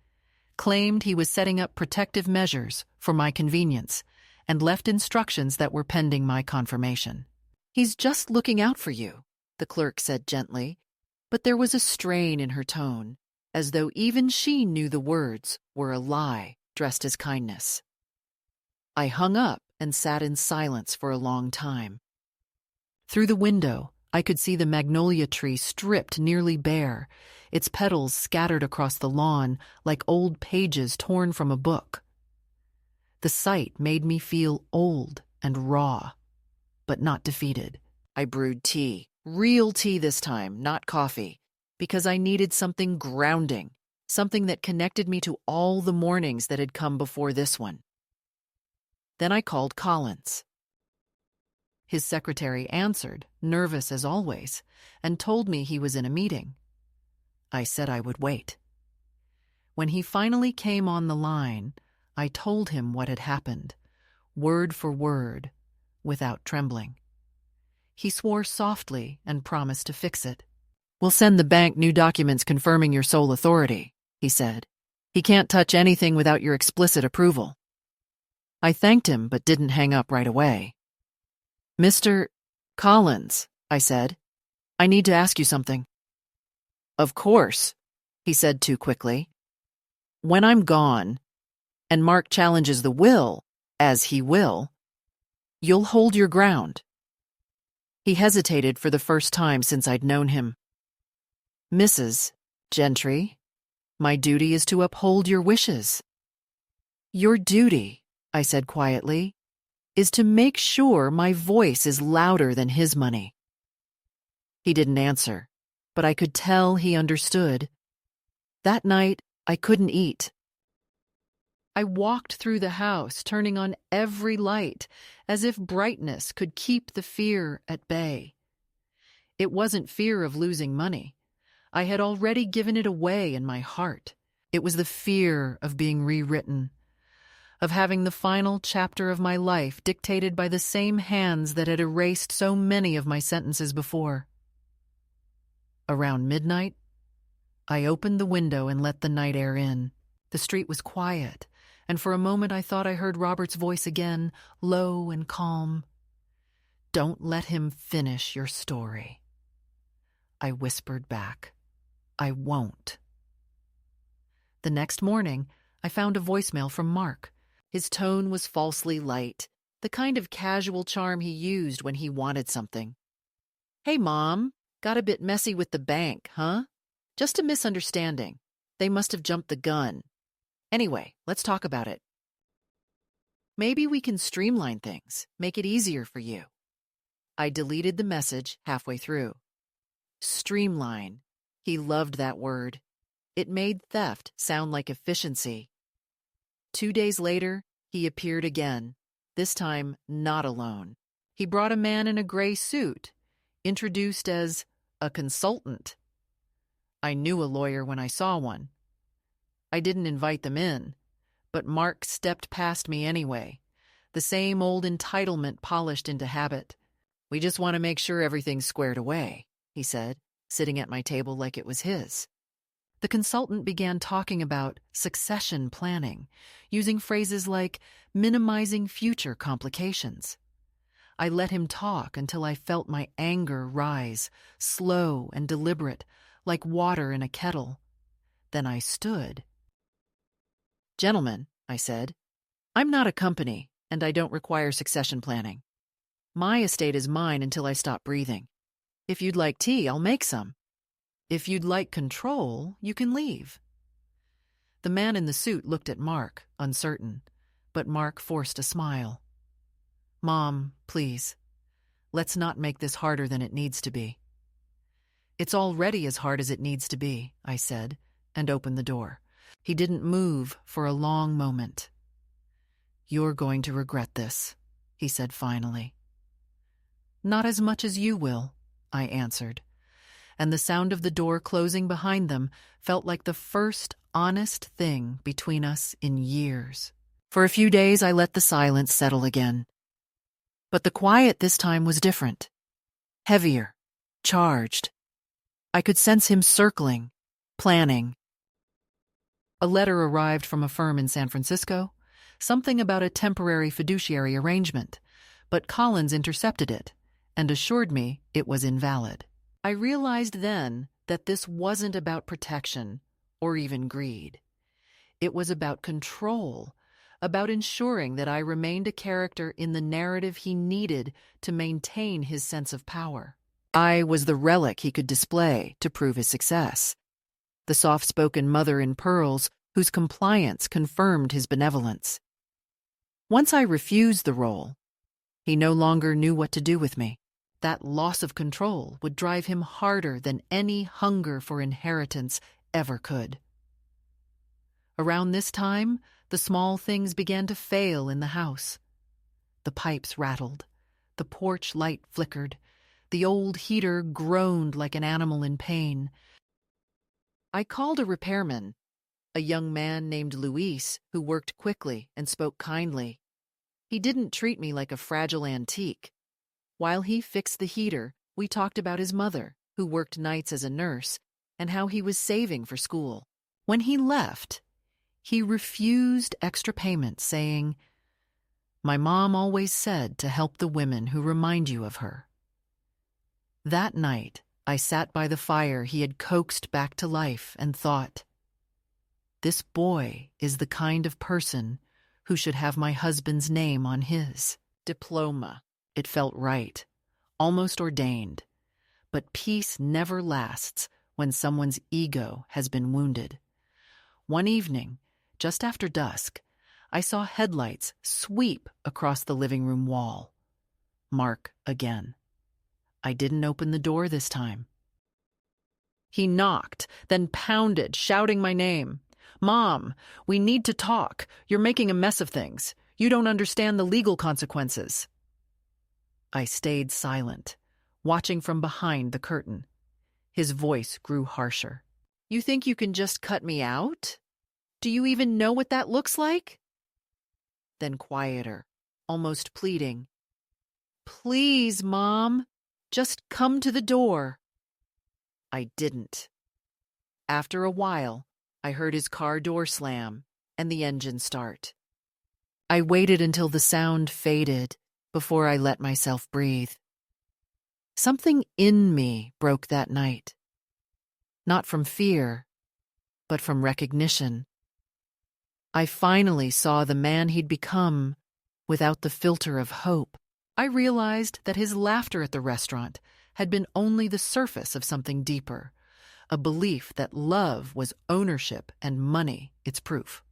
[SPEAKER 1] claimed he was setting up protective measures for my convenience, and left instructions that were pending my confirmation. He's just looking out for you, the clerk said gently, but there was a strain in her tone, as though even she knew the words were a lie dressed as kindness. I hung up and sat in silence for a long time. Through the window, I could see the magnolia tree stripped nearly bare, its petals scattered across the lawn like old pages torn from a book. The sight made me feel old and raw, but not defeated. I brewed tea, real tea this time, not coffee, because I needed something grounding, something that connected me to all the mornings that had come before this one. Then I called Collins. His secretary answered, nervous as always, and told me he was in a meeting. I said I would wait. When he finally came on the line, I told him what had happened, word for word, without trembling. He swore softly and promised to fix it. "We'll send the bank new documents confirming your sole authority," he said. "He can't touch anything without your explicit approval." I thanked him but didn't hang up right away. "Mr. Collins," I said, "I need to ask you something." "Of course," he said too quickly. "When I'm gone, and Mark challenges the will, as he will, you'll hold your ground." He hesitated for the first time since I'd known him. "Mrs. Gentry, my duty is to uphold your wishes." "Your duty," I said quietly, "is to make sure my voice is louder than his money." He didn't answer, but I could tell he understood. That night, I couldn't eat. I walked through the house, turning on every light, as if brightness could keep the fear at bay. It wasn't fear of losing money. I had already given it away in my heart. It was the fear of being rewritten, of having the final chapter of my life dictated by the same hands that had erased so many of my sentences before. Around midnight, I opened the window and let the night air in. The street was quiet, and for a moment I thought I heard Robert's voice again, low and calm. "Don't let him finish your story." I whispered back, "I won't." The next morning, I found a voicemail from Mark. His tone was falsely light, the kind of casual charm he used when he wanted something. "Hey, Mom, got a bit messy with the bank, huh? Just a misunderstanding. They must have jumped the gun. Anyway, let's talk about it. Maybe we can streamline things, make it easier for you." I deleted the message halfway through. Streamline. He loved that word. It made theft sound like efficiency. 2 days later, he appeared again, this time not alone. He brought a man in a gray suit, introduced as a consultant. I knew a lawyer when I saw one. I didn't invite them in, but Mark stepped past me anyway, the same old entitlement polished into habit. "We just want to make sure everything's squared away," he said, sitting at my table like it was his. The consultant began talking about succession planning, using phrases like minimizing future complications. I let him talk until I felt my anger rise, slow and deliberate, like water in a kettle. Then I stood. "Gentlemen," I said, "I'm not a company, and I don't require succession planning. My estate is mine until I stop breathing. If you'd like tea, I'll make some. If you'd like control, you can leave." The man in the suit looked at Mark, uncertain, but Mark forced a smile. "Mom, please, let's not make this harder than it needs to be." "It's already as hard as it needs to be," I said, and opened the door. He didn't move for a long moment. "You're going to regret this," he said finally. "Not as much as you will," I answered, and the sound of the door closing behind them felt like the first honest thing between us in years. For a few days I let the silence settle again. But the quiet this time was different. Heavier, charged. I could sense him circling, planning. A letter arrived from a firm in San Francisco, something about a temporary fiduciary arrangement, but Collins intercepted it and assured me it was invalid. I realized then that this wasn't about protection or even greed. It was about control, about ensuring that I remained a character in the narrative he needed to maintain his sense of power. I was the relic he could display to prove his success, the soft-spoken mother in pearls whose compliance confirmed his benevolence. Once I refused the role, he no longer knew what to do with me. That loss of control would drive him harder than any hunger for inheritance ever could. Around this time, the small things began to fail in the house. The pipes rattled, the porch light flickered, the old heater groaned like an animal in pain. I called a repairman, a young man named Luis who worked quickly and spoke kindly. He didn't treat me like a fragile antique. While he fixed the heater, we talked about his mother, who worked nights as a nurse, and how he was saving for school. When he left, he refused extra payment, saying, "My mom always said to help the women who remind you of her." That night, I sat by the fire he had coaxed back to life and thought, this boy is the kind of person who should have my husband's name on his diploma. It felt right, almost ordained. But peace never lasts when someone's ego has been wounded. One evening, just after dusk, I saw headlights sweep across the living room wall. Mark again. I didn't open the door this time. He knocked, then pounded, shouting my name. "Mom, we need to talk. You're making a mess of things. You don't understand the legal consequences." I stayed silent, watching from behind the curtain. His voice grew harsher. "You think you can just cut me out? Do you even know what that looks like?" Then quieter, almost pleading. "Please, Mom, just come to the door." I didn't. After a while, I heard his car door slam and the engine start. I waited until the sound faded before I let myself breathe. Something in me broke that night. Not from fear, but from recognition. I finally saw the man he'd become without the filter of hope. I realized that his laughter at the restaurant had been only the surface of something deeper, a belief that love was ownership and money its proof.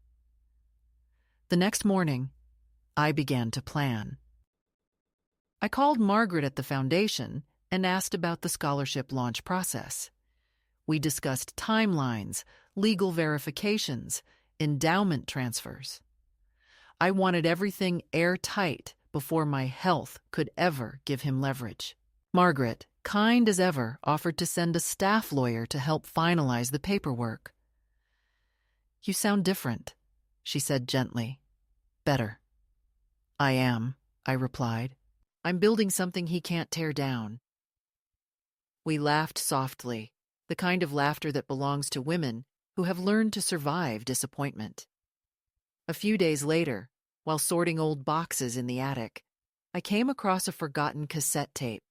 [SPEAKER 1] The next morning, I began to plan. I called Margaret at the foundation and asked about the scholarship launch process. We discussed timelines, legal verifications, endowment transfers. I wanted everything airtight before my health could ever give him leverage. Margaret, kind as ever, offered to send a staff lawyer to help finalize the paperwork. "You sound different," she said gently. "Better." "I am," I replied. "I'm building something he can't tear down." We laughed softly, the kind of laughter that belongs to women who have learned to survive disappointment. A few days later, while sorting old boxes in the attic, I came across a forgotten cassette tape.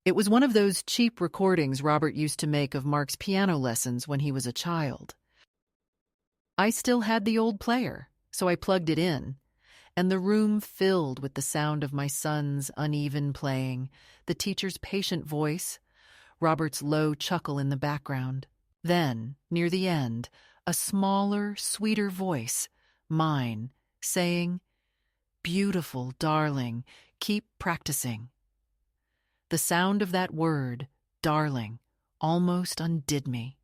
[SPEAKER 1] It was one of those cheap recordings Robert used to make of Mark's piano lessons when he was a child. I still had the old player, so I plugged it in, and the room filled with the sound of my son's uneven playing, the teacher's patient voice, Robert's low chuckle in the background. Then, near the end, a smaller, sweeter voice, mine, saying, "Beautiful, darling, keep practicing." The sound of that word, darling, almost undid me.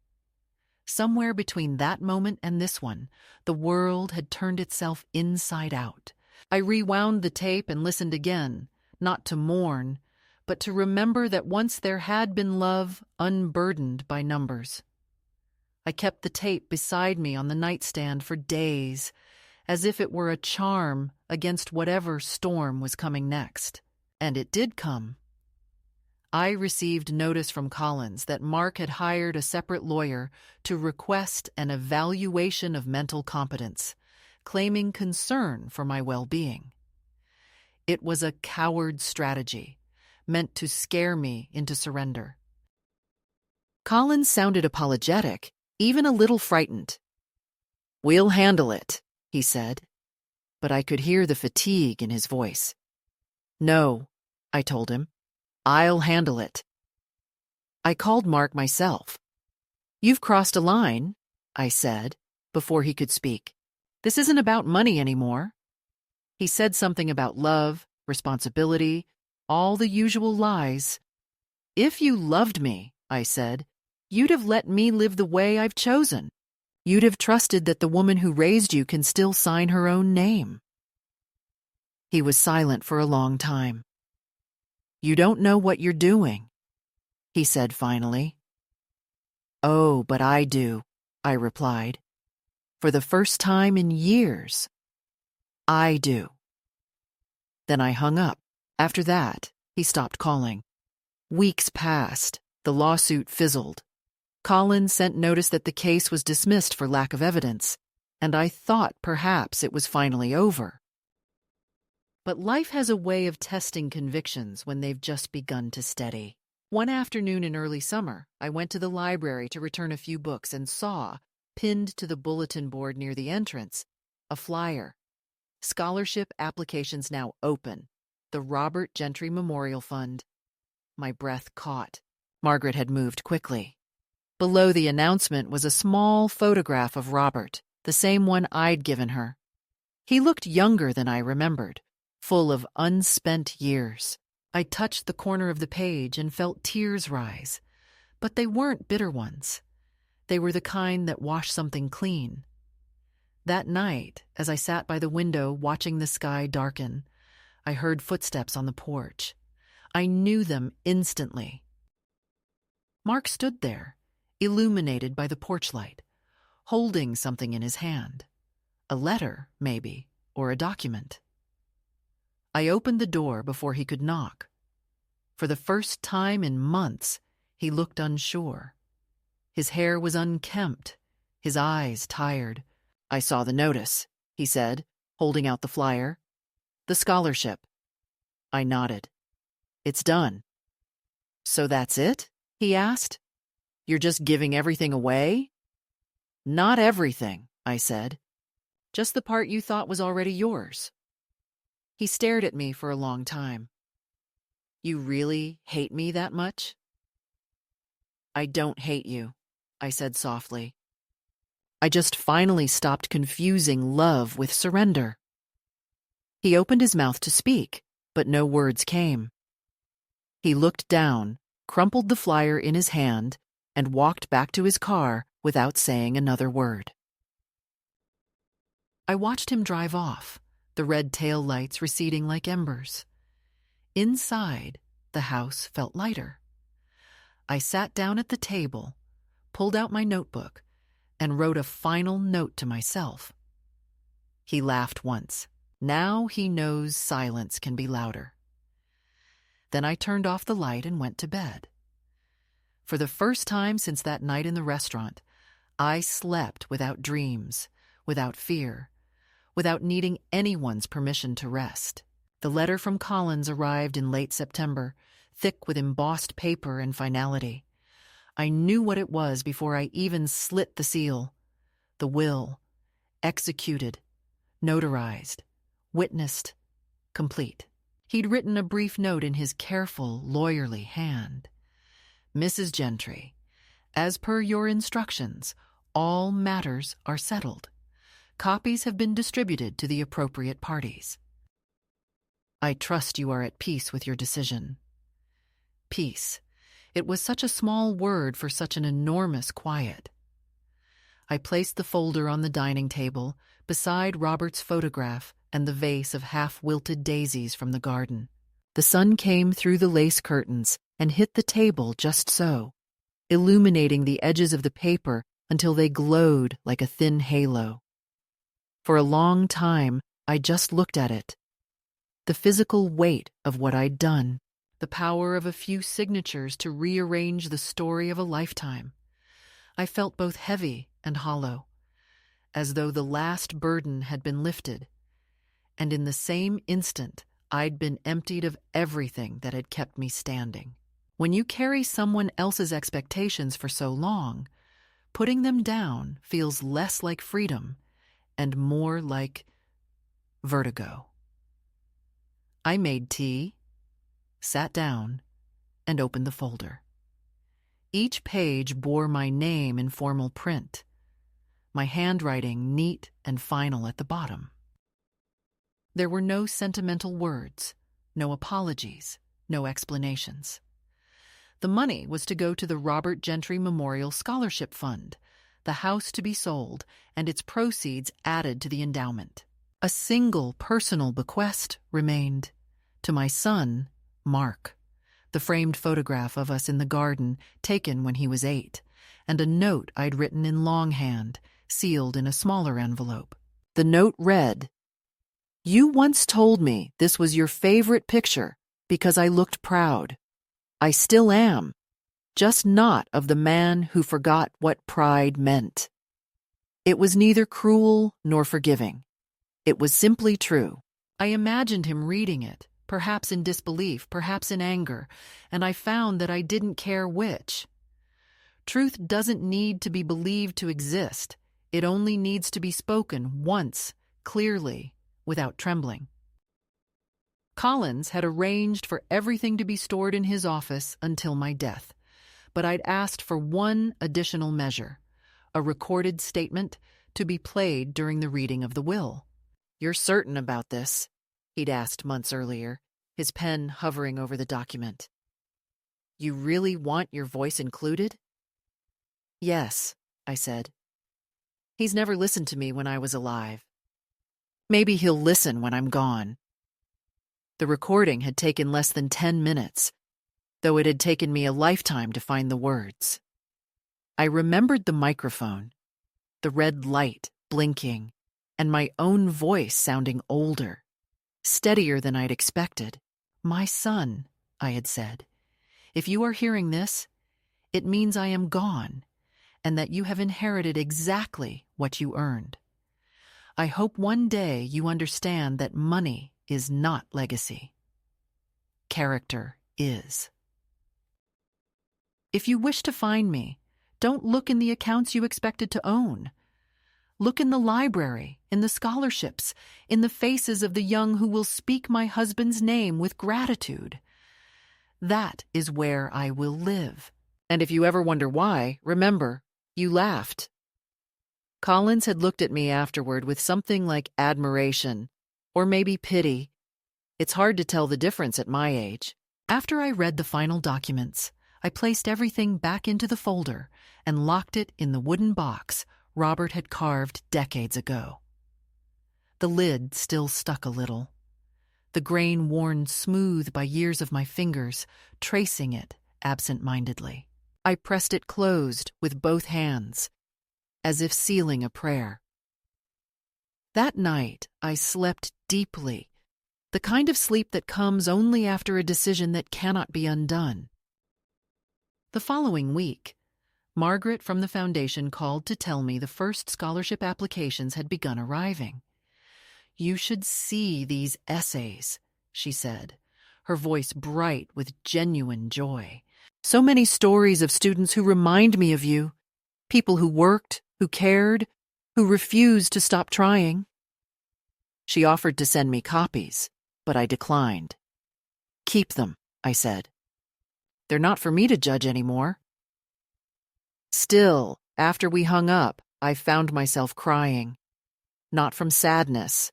[SPEAKER 1] Somewhere between that moment and this one, the world had turned itself inside out. I rewound the tape and listened again, not to mourn, but to remember that once there had been love unburdened by numbers. I kept the tape beside me on the nightstand for days, as if it were a charm against whatever storm was coming next. And it did come. I received notice from Collins that Mark had hired a separate lawyer to request an evaluation of mental competence, claiming concern for my well-being. It was a coward strategy, meant to scare me into surrender. Collins sounded apologetic, even a little frightened. "We'll handle it," he said, but I could hear the fatigue in his voice. "No," I told him. "I'll handle it." I called Mark myself. "You've crossed a line," I said, before he could speak. "This isn't about money anymore." He said something about love, responsibility, all the usual lies. "If you loved me," I said, "you'd have let me live the way I've chosen. You'd have trusted that the woman who raised you can still sign her own name." He was silent for a long time. "You don't know what you're doing," he said finally. "Oh, but I do," I replied. "For the first time in years, I do." Then I hung up. After that, he stopped calling. Weeks passed. The lawsuit fizzled. Collins sent notice that the case was dismissed for lack of evidence, and I thought perhaps it was finally over. But life has a way of testing convictions when they've just begun to steady. One afternoon in early summer, I went to the library to return a few books and saw, pinned to the bulletin board near the entrance, a flyer. Scholarship applications now open. The Robert Gentry Memorial Fund. My breath caught. Margaret had moved quickly. Below the announcement was a small photograph of Robert, the same one I'd given her. He looked younger than I remembered, full of unspent years. I touched the corner of the page and felt tears rise, but they weren't bitter ones. They were the kind that wash something clean. That night, as I sat by the window watching the sky darken, I heard footsteps on the porch. I knew them instantly. Mark stood there, illuminated by the porch light, holding something in his hand. A letter, maybe, or a document. I opened the door before he could knock. For the first time in months, he looked unsure. His hair was unkempt, his eyes tired. "I saw the notice," he said, holding out the flyer. "The scholarship." I nodded. "It's done." "So that's it?" he asked. "You're just giving everything away?" "Not everything," I said. "Just the part you thought was already yours." He stared at me for a long time. "You really hate me that much?" "I don't hate you," I said softly. "I just finally stopped confusing love with surrender." He opened his mouth to speak, but no words came. He looked down, crumpled the flyer in his hand, and walked back to his car without saying another word. I watched him drive off, the red tail lights receding like embers. Inside, the house felt lighter. I sat down at the table, pulled out my notebook, and wrote a final note to myself. He laughed once. Now he knows silence can be louder. Then I turned off the light and went to bed. For the first time since that night in the restaurant, I slept without dreams, without fear, without needing anyone's permission to rest. The letter from Collins arrived in late September, thick with embossed paper and finality. I knew what it was before I even slit the seal. The will, executed, notarized, witnessed, complete. He'd written a brief note in his careful, lawyerly hand. "Mrs. Gentry, as per your instructions, all matters are settled. Copies have been distributed to the appropriate parties. I trust you are at peace with your decision." Peace. It was such a small word for such an enormous quiet. I placed the folder on the dining table, beside Robert's photograph and the vase of half-wilted daisies from the garden. The sun came through the lace curtains and hit the table just so, illuminating the edges of the paper until they glowed like a thin halo. For a long time, I just looked at it. The physical weight of what I'd done, the power of a few signatures to rearrange the story of a lifetime. I felt both heavy and hollow, as though the last burden had been lifted, and in the same instant I'd been emptied of everything that had kept me standing. When you carry someone else's expectations for so long, putting them down feels less like freedom and more like vertigo. I made tea, sat down, and opened the folder. Each page bore my name in formal print, my handwriting neat and final at the bottom. There were no sentimental words, no apologies, no explanations. The money was to go to the Robert Gentry Memorial Scholarship Fund, the house to be sold, and its proceeds added to the endowment. A single personal bequest remained, to my son, Mark, the framed photograph of us in the garden taken when he was 8, and a note I'd written in longhand, sealed in a smaller envelope. The note read, You once told me this was your favorite picture because I looked proud. I still am, just not of the man who forgot what pride meant. It was neither cruel nor forgiving. It was simply true. I imagined him reading it, perhaps in disbelief, perhaps in anger, and I found that I didn't care which. Truth doesn't need to be believed to exist. It only needs to be spoken once, clearly, without trembling. Collins had arranged for everything to be stored in his office until my death, but I'd asked for one additional measure, a recorded statement to be played during the reading of the will. "You're certain about this?" he'd asked months earlier, his pen hovering over the document. "You really want your voice included?" "Yes," I said. "He's never listened to me when I was alive. Maybe he'll listen when I'm gone." The recording had taken less than 10 minutes, though it had taken me a lifetime to find the words. I remembered the microphone, the red light blinking, and my own voice sounding older, steadier than I'd expected. "My son," I had said, "if you are hearing this, it means I am gone, and that you have inherited exactly what you earned. I hope one day you understand that money is not legacy. Character is. If you wish to find me, don't look in the accounts you expected to own. Look in the library, in the scholarships, in the faces of the young who will speak my husband's name with gratitude. That is where I will live. And if you ever wonder why, remember, you laughed." Collins had looked at me afterward with something like admiration, or maybe pity. It's hard to tell the difference at my age. After I read the final documents, I placed everything back into the folder and locked it in the wooden box Robert had carved decades ago. The lid still stuck a little, the grain worn smooth by years of my fingers, tracing it absent-mindedly. I pressed it closed with both hands, as if sealing a prayer. That night, I slept deeply, the kind of sleep that comes only after a decision that cannot be undone. The following week, Margaret from the foundation called to tell me the first scholarship applications had begun arriving. "You should see these essays," she said, her voice bright with genuine joy. "So many stories of students who remind me of you, people who worked, who cared, who refused to stop trying." She offered to send me copies, but I declined. "Keep them," I said. "They're not for me to judge anymore." Still, after we hung up, I found myself crying, not from sadness,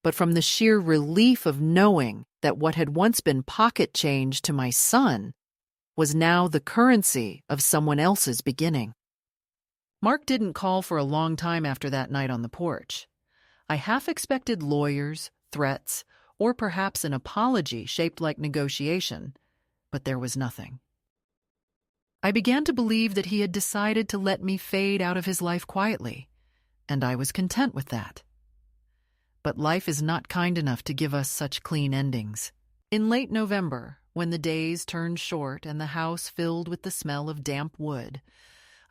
[SPEAKER 1] but from the sheer relief of knowing that what had once been pocket change to my son was now the currency of someone else's beginning. Mark didn't call for a long time after that night on the porch. I half expected lawyers, threats, or perhaps an apology shaped like negotiation, but there was nothing. I began to believe that he had decided to let me fade out of his life quietly, and I was content with that. But life is not kind enough to give us such clean endings. In late November, when the days turned short and the house filled with the smell of damp wood,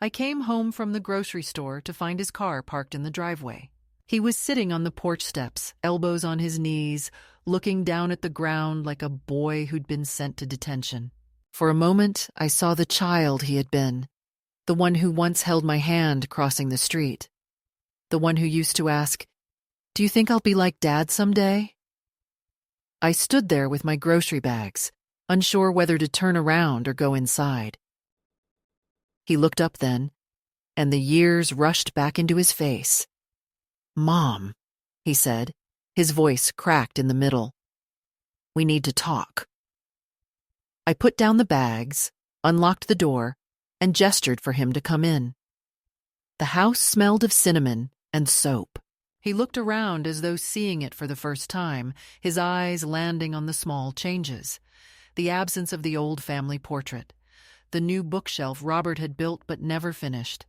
[SPEAKER 1] I came home from the grocery store to find his car parked in the driveway. He was sitting on the porch steps, elbows on his knees, looking down at the ground like a boy who'd been sent to detention. For a moment, I saw the child he had been, the one who once held my hand crossing the street, the one who used to ask, "Do you think I'll be like Dad someday?" I stood there with my grocery bags, unsure whether to turn around or go inside. He looked up then, and the years rushed back into his face. "Mom," he said, his voice cracked in the middle. "We need to talk." I put down the bags, unlocked the door, and gestured for him to come in. The house smelled of cinnamon and soap. He looked around as though seeing it for the first time, his eyes landing on the small changes. The absence of the old family portrait, the new bookshelf Robert had built but never finished,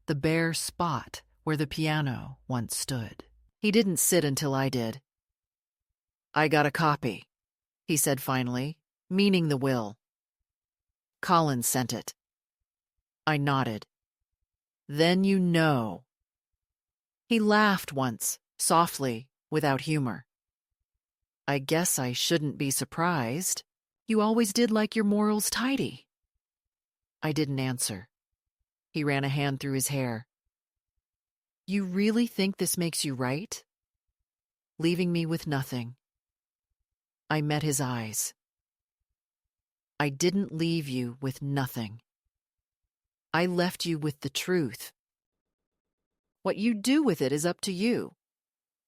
[SPEAKER 1] the bare spot where the piano once stood. He didn't sit until I did. I got a copy, he said finally, meaning the will. Colin sent it. I nodded. Then you know. He laughed once, softly, without humor. I guess I shouldn't be surprised. You always did like your morals tidy. I didn't answer. He ran a hand through his hair. You really think this makes you right? Leaving me with nothing. I met his eyes. I didn't leave you with nothing. I left you with the truth. What you do with it is up to you.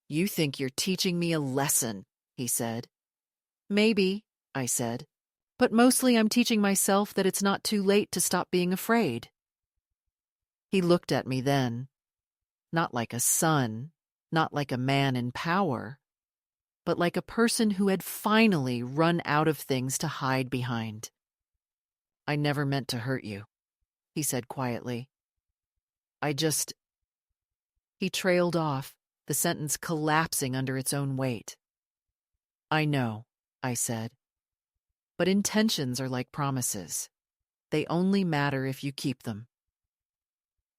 [SPEAKER 1] You think you're teaching me a lesson, he said. Maybe, I said, but mostly I'm teaching myself that it's not too late to stop being afraid. He looked at me then, not like a son, not like a man in power, but like a person who had finally run out of things to hide behind. I never meant to hurt you, he said quietly. He trailed off, the sentence collapsing under its own weight. I know, I said. But intentions are like promises. They only matter if you keep them.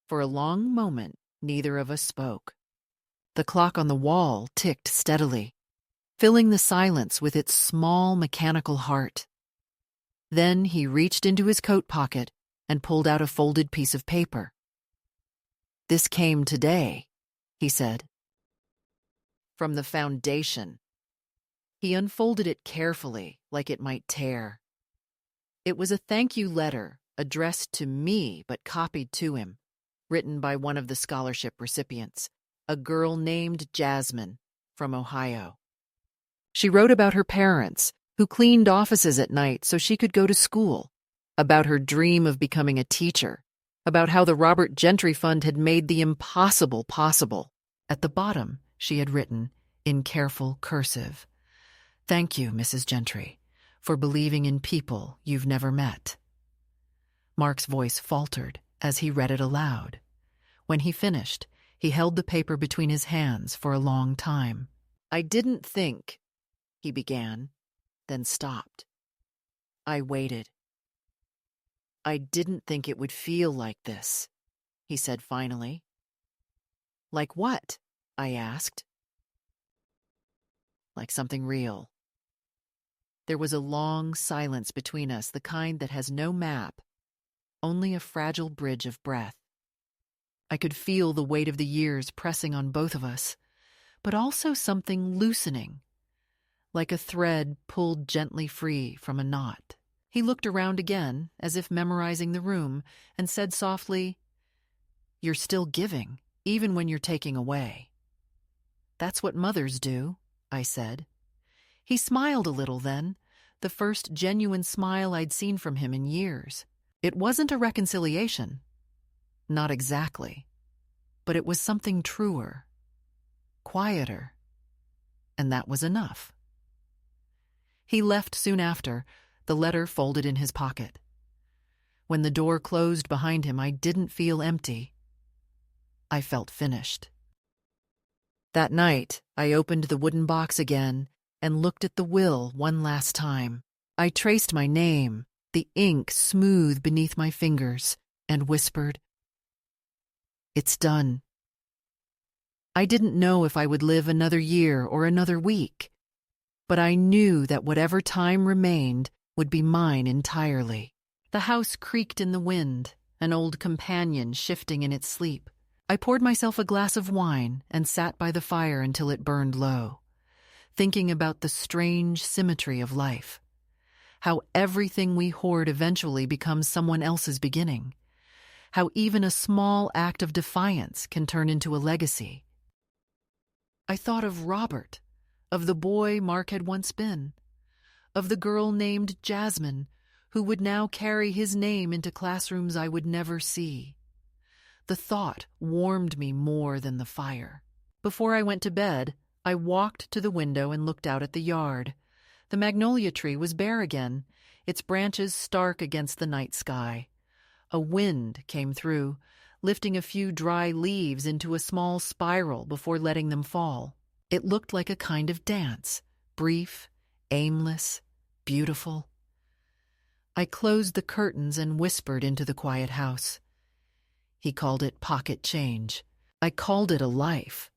[SPEAKER 1] For a long moment, neither of us spoke. The clock on the wall ticked steadily, filling the silence with its small mechanical heart. Then he reached into his coat pocket and pulled out a folded piece of paper. This came today, he said. From the foundation. He unfolded it carefully, like it might tear. It was a thank you letter addressed to me but copied to him, written by one of the scholarship recipients, a girl named Jasmine from Ohio. She wrote about her parents, who cleaned offices at night so she could go to school, about her dream of becoming a teacher, about how the Robert Gentry Fund had made the impossible possible. At the bottom, she had written, in careful cursive, "Thank you, Mrs. Gentry, for believing in people you've never met." Mark's voice faltered as he read it aloud. When he finished, he held the paper between his hands for a long time. I didn't think, he began, then stopped. I waited. I didn't think it would feel like this, he said finally. Like what? I asked. Like something real. There was a long silence between us, the kind that has no map, only a fragile bridge of breath. I could feel the weight of the years pressing on both of us, but also something loosening, like a thread pulled gently free from a knot. He looked around again, as if memorizing the room, and said softly, "You're still giving, even when you're taking away." "That's what mothers do," I said. He smiled a little then, the first genuine smile I'd seen from him in years. It wasn't a reconciliation. Not exactly. But it was something truer, quieter, and that was enough. He left soon after, the letter folded in his pocket. When the door closed behind him, I didn't feel empty. I felt finished. That night, I opened the wooden box again and looked at the will one last time. I traced my name, the ink smooth beneath my fingers, and whispered, "It's done." I didn't know if I would live another year or another week, but I knew that whatever time remained would be mine entirely. The house creaked in the wind, an old companion shifting in its sleep. I poured myself a glass of wine and sat by the fire until it burned low, thinking about the strange symmetry of life, how everything we hoard eventually becomes someone else's beginning, how even a small act of defiance can turn into a legacy. I thought of Robert, of the boy Mark had once been, of the girl named Jasmine, who would now carry his name into classrooms I would never see. The thought warmed me more than the fire. Before I went to bed, I walked to the window and looked out at the yard. The magnolia tree was bare again, its branches stark against the night sky. A wind came through, lifting a few dry leaves into a small spiral before letting them fall. It looked like a kind of dance, brief, aimless, beautiful. I closed the curtains and whispered into the quiet house. He called it pocket change. I called it a life.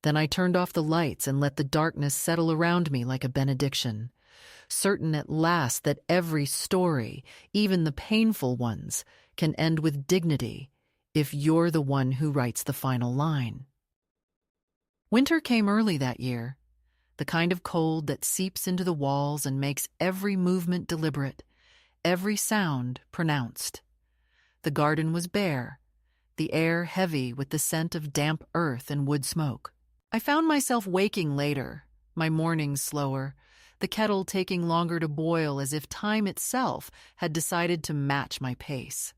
[SPEAKER 1] Then I turned off the lights and let the darkness settle around me like a benediction, certain at last that every story, even the painful ones, can end with dignity if you're the one who writes the final line. Winter came early that year, the kind of cold that seeps into the walls and makes every movement deliberate, every sound pronounced. The garden was bare, the air heavy with the scent of damp earth and wood smoke. I found myself waking later, my mornings slower, the kettle taking longer to boil as if time itself had decided to match my pace.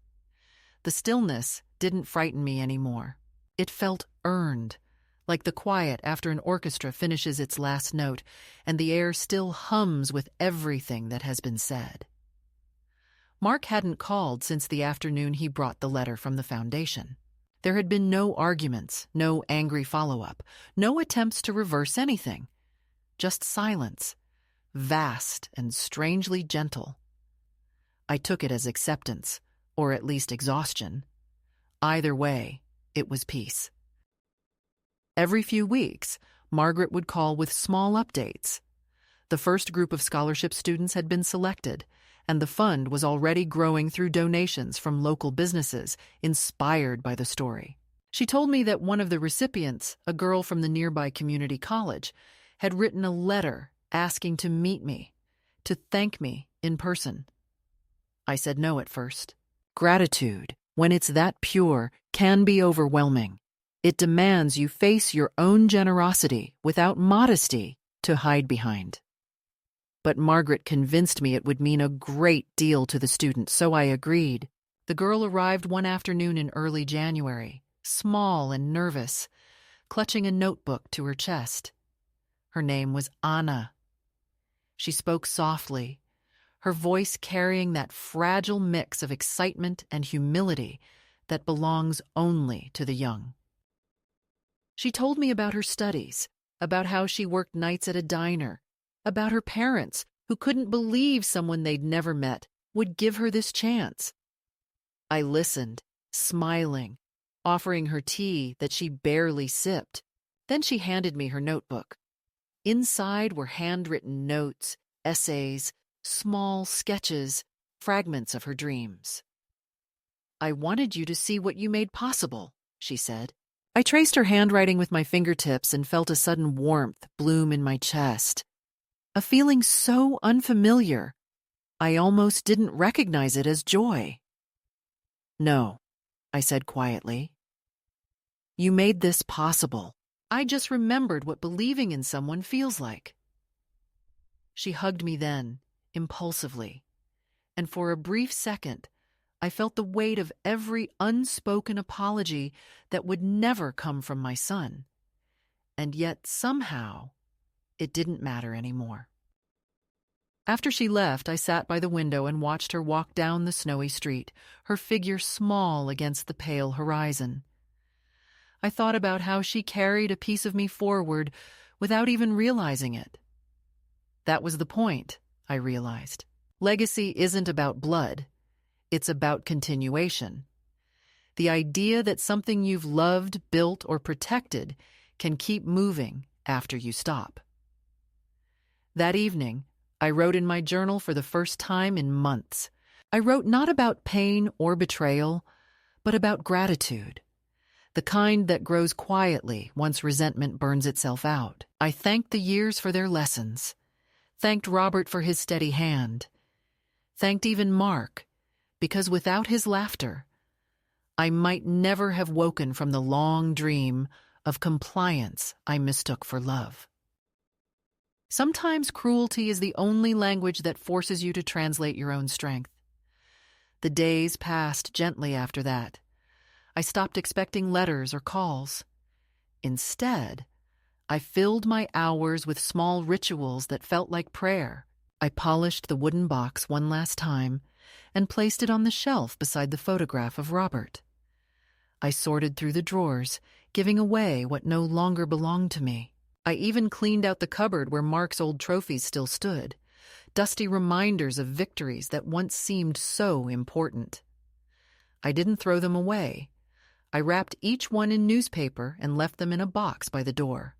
[SPEAKER 1] The stillness didn't frighten me anymore. It felt earned, like the quiet after an orchestra finishes its last note and the air still hums with everything that has been said. Mark hadn't called since the afternoon he brought the letter from the foundation. There had been no arguments, no angry follow-up, no attempts to reverse anything. Just silence, vast and strangely gentle. I took it as acceptance, or at least exhaustion. Either way, it was peace. Every few weeks, Margaret would call with small updates. The first group of scholarship students had been selected, and the fund was already growing through donations from local businesses inspired by the story. She told me that one of the recipients, a girl from the nearby community college, had written a letter asking to meet me, to thank me in person. I said no at first. Gratitude, when it's that pure, can be overwhelming. It demands you face your own generosity without modesty to hide behind. But Margaret convinced me it would mean a great deal to the student, so I agreed. The girl arrived one afternoon in early January, small and nervous, clutching a notebook to her chest. Her name was Anna. She spoke softly, her voice carrying that fragile mix of excitement and humility that belongs only to the young. She told me about her studies, about how she worked nights at a diner, about her parents who couldn't believe someone they'd never met would give her this chance. I listened, smiling, offering her tea that she barely sipped. Then she handed me her notebook. Inside were handwritten notes, essays, small sketches, fragments of her dreams. "I wanted you to see what you made possible," she said. I traced her handwriting with my fingertips and felt a sudden warmth bloom in my chest. A feeling so unfamiliar, I almost didn't recognize it as joy. "No," I said quietly. "You made this possible. I just remembered what believing in someone feels like." She hugged me then, impulsively, and for a brief second, I felt the weight of every unspoken apology that would never come from my son. And yet, somehow, it didn't matter anymore. After she left, I sat by the window and watched her walk down the snowy street, her figure small against the pale horizon. I thought about how she carried a piece of me forward without even realizing it. That was the point, I realized. Legacy isn't about blood. It's about continuation. The idea that something you've loved, built, or protected can keep moving after you stop. That evening, I wrote in my journal for the first time in months. I wrote not about pain or betrayal, but about gratitude, the kind that grows quietly once resentment burns itself out. I thanked the years for their lessons, thanked Robert for his steady hand, thanked even Mark, because without his laughter, I might never have woken from the long dream of compliance I mistook for love. Sometimes cruelty is the only language that forces you to translate your own strength. The days passed gently after that. I stopped expecting letters or calls. Instead, I filled my hours with small rituals that felt like prayer. I polished the wooden box one last time and placed it on the shelf beside the photograph of Robert. I sorted through the drawers, giving away what no longer belonged to me. I even cleaned out the cupboard where Mark's old trophies still stood, dusty reminders of victories that once seemed so important. I didn't throw them away. I wrapped each one in newspaper and left them in a box by the door.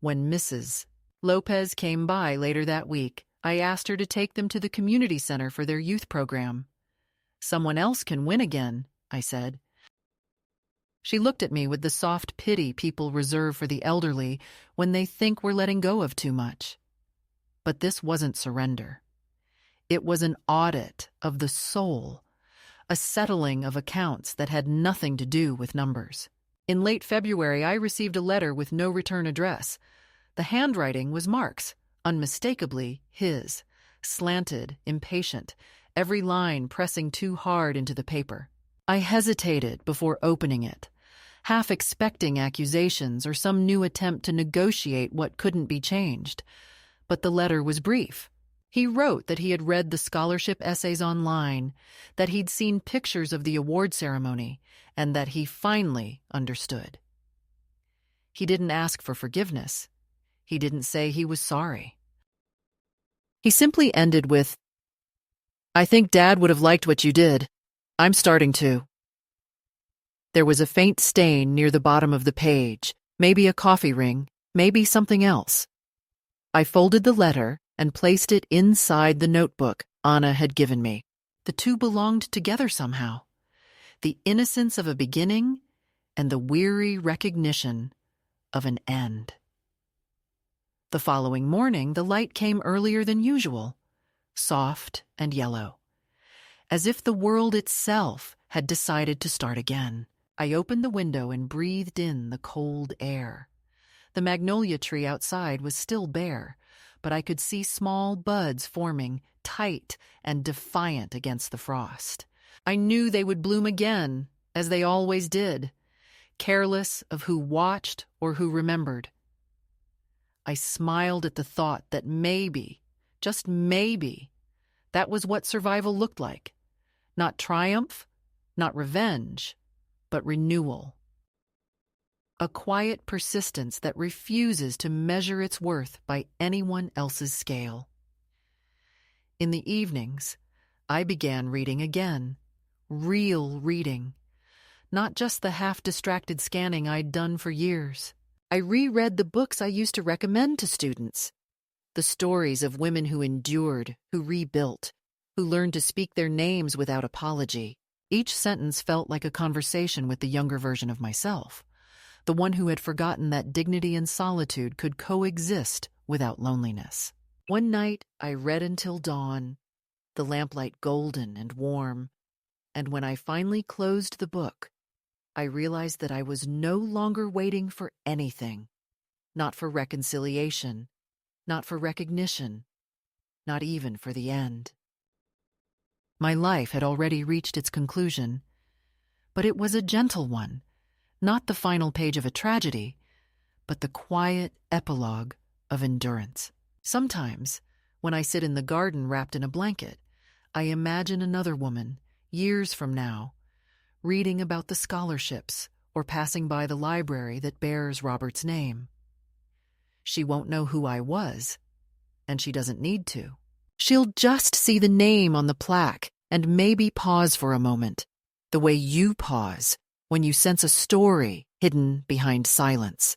[SPEAKER 1] When Mrs. Lopez came by later that week, I asked her to take them to the community center for their youth program. "Someone else can win again," I said. She looked at me with the soft pity people reserve for the elderly when they think we're letting go of too much. But this wasn't surrender. It was an audit of the soul, a settling of accounts that had nothing to do with numbers. In late February, I received a letter with no return address. The handwriting was Mark's, unmistakably his, slanted, impatient, every line pressing too hard into the paper. I hesitated before opening it, half expecting accusations or some new attempt to negotiate what couldn't be changed. But the letter was brief. He wrote that he had read the scholarship essays online, that he'd seen pictures of the award ceremony, and that he finally understood. He didn't ask for forgiveness. He didn't say he was sorry. He simply ended with, "I think Dad would have liked what you did. I'm starting to." There was a faint stain near the bottom of the page, maybe a coffee ring, maybe something else. I folded the letter and placed it inside the notebook Anna had given me. The two belonged together somehow. The innocence of a beginning and the weary recognition of an end. The following morning, the light came earlier than usual, soft and yellow, as if the world itself had decided to start again. I opened the window and breathed in the cold air. The magnolia tree outside was still bare, but I could see small buds forming, tight and defiant against the frost. I knew they would bloom again, as they always did, careless of who watched or who remembered. I smiled at the thought that maybe, just maybe, that was what survival looked like. Not triumph, not revenge, but renewal. A quiet persistence that refuses to measure its worth by anyone else's scale. In the evenings, I began reading again, real reading, not just the half-distracted scanning I'd done for years. I reread the books I used to recommend to students, the stories of women who endured, who rebuilt, who learned to speak their names without apology. Each sentence felt like a conversation with the younger version of myself, the one who had forgotten that dignity and solitude could coexist without loneliness. One night, I read until dawn, the lamplight golden and warm, and when I finally closed the book, I realized that I was no longer waiting for anything, not for reconciliation, not for recognition, not even for the end. My life had already reached its conclusion, but it was a gentle one, not the final page of a tragedy, but the quiet epilogue of endurance. Sometimes, when I sit in the garden wrapped in a blanket, I imagine another woman, years from now, reading about the scholarships or passing by the library that bears Robert's name. She won't know who I was, and she doesn't need to. She'll just see the name on the plaque and maybe pause for a moment, the way you pause when you sense a story hidden behind silence.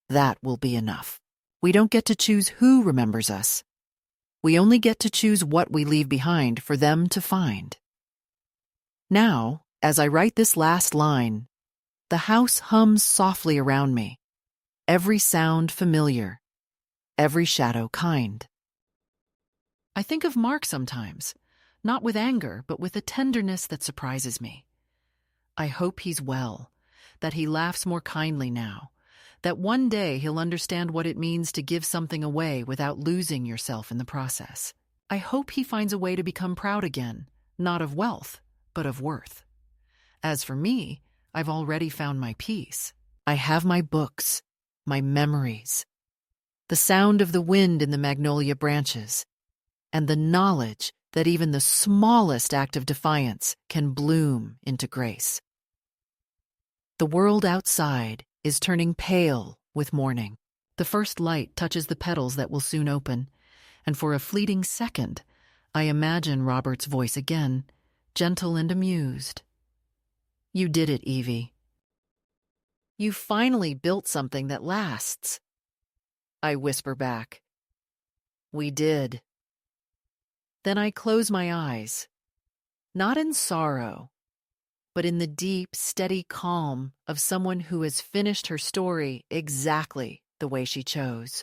[SPEAKER 1] That will be enough. We don't get to choose who remembers us. We only get to choose what we leave behind for them to find. Now, as I write this last line, the house hums softly around me, every sound familiar, every shadow kind. I think of Mark sometimes, not with anger, but with a tenderness that surprises me. I hope he's well, that he laughs more kindly now, that one day he'll understand what it means to give something away without losing yourself in the process. I hope he finds a way to become proud again, not of wealth, but of worth. As for me, I've already found my peace. I have my books, my memories, the sound of the wind in the magnolia branches, and the knowledge that even the smallest act of defiance can bloom into grace. The world outside is turning pale with morning. The first light touches the petals that will soon open, and for a fleeting second, I imagine Robert's voice again, gentle and amused. You did it, Evie. You finally built something that lasts. I whisper back. We did. Then I close my eyes, not in sorrow, but in the deep, steady calm of someone who has finished her story exactly the way she chose.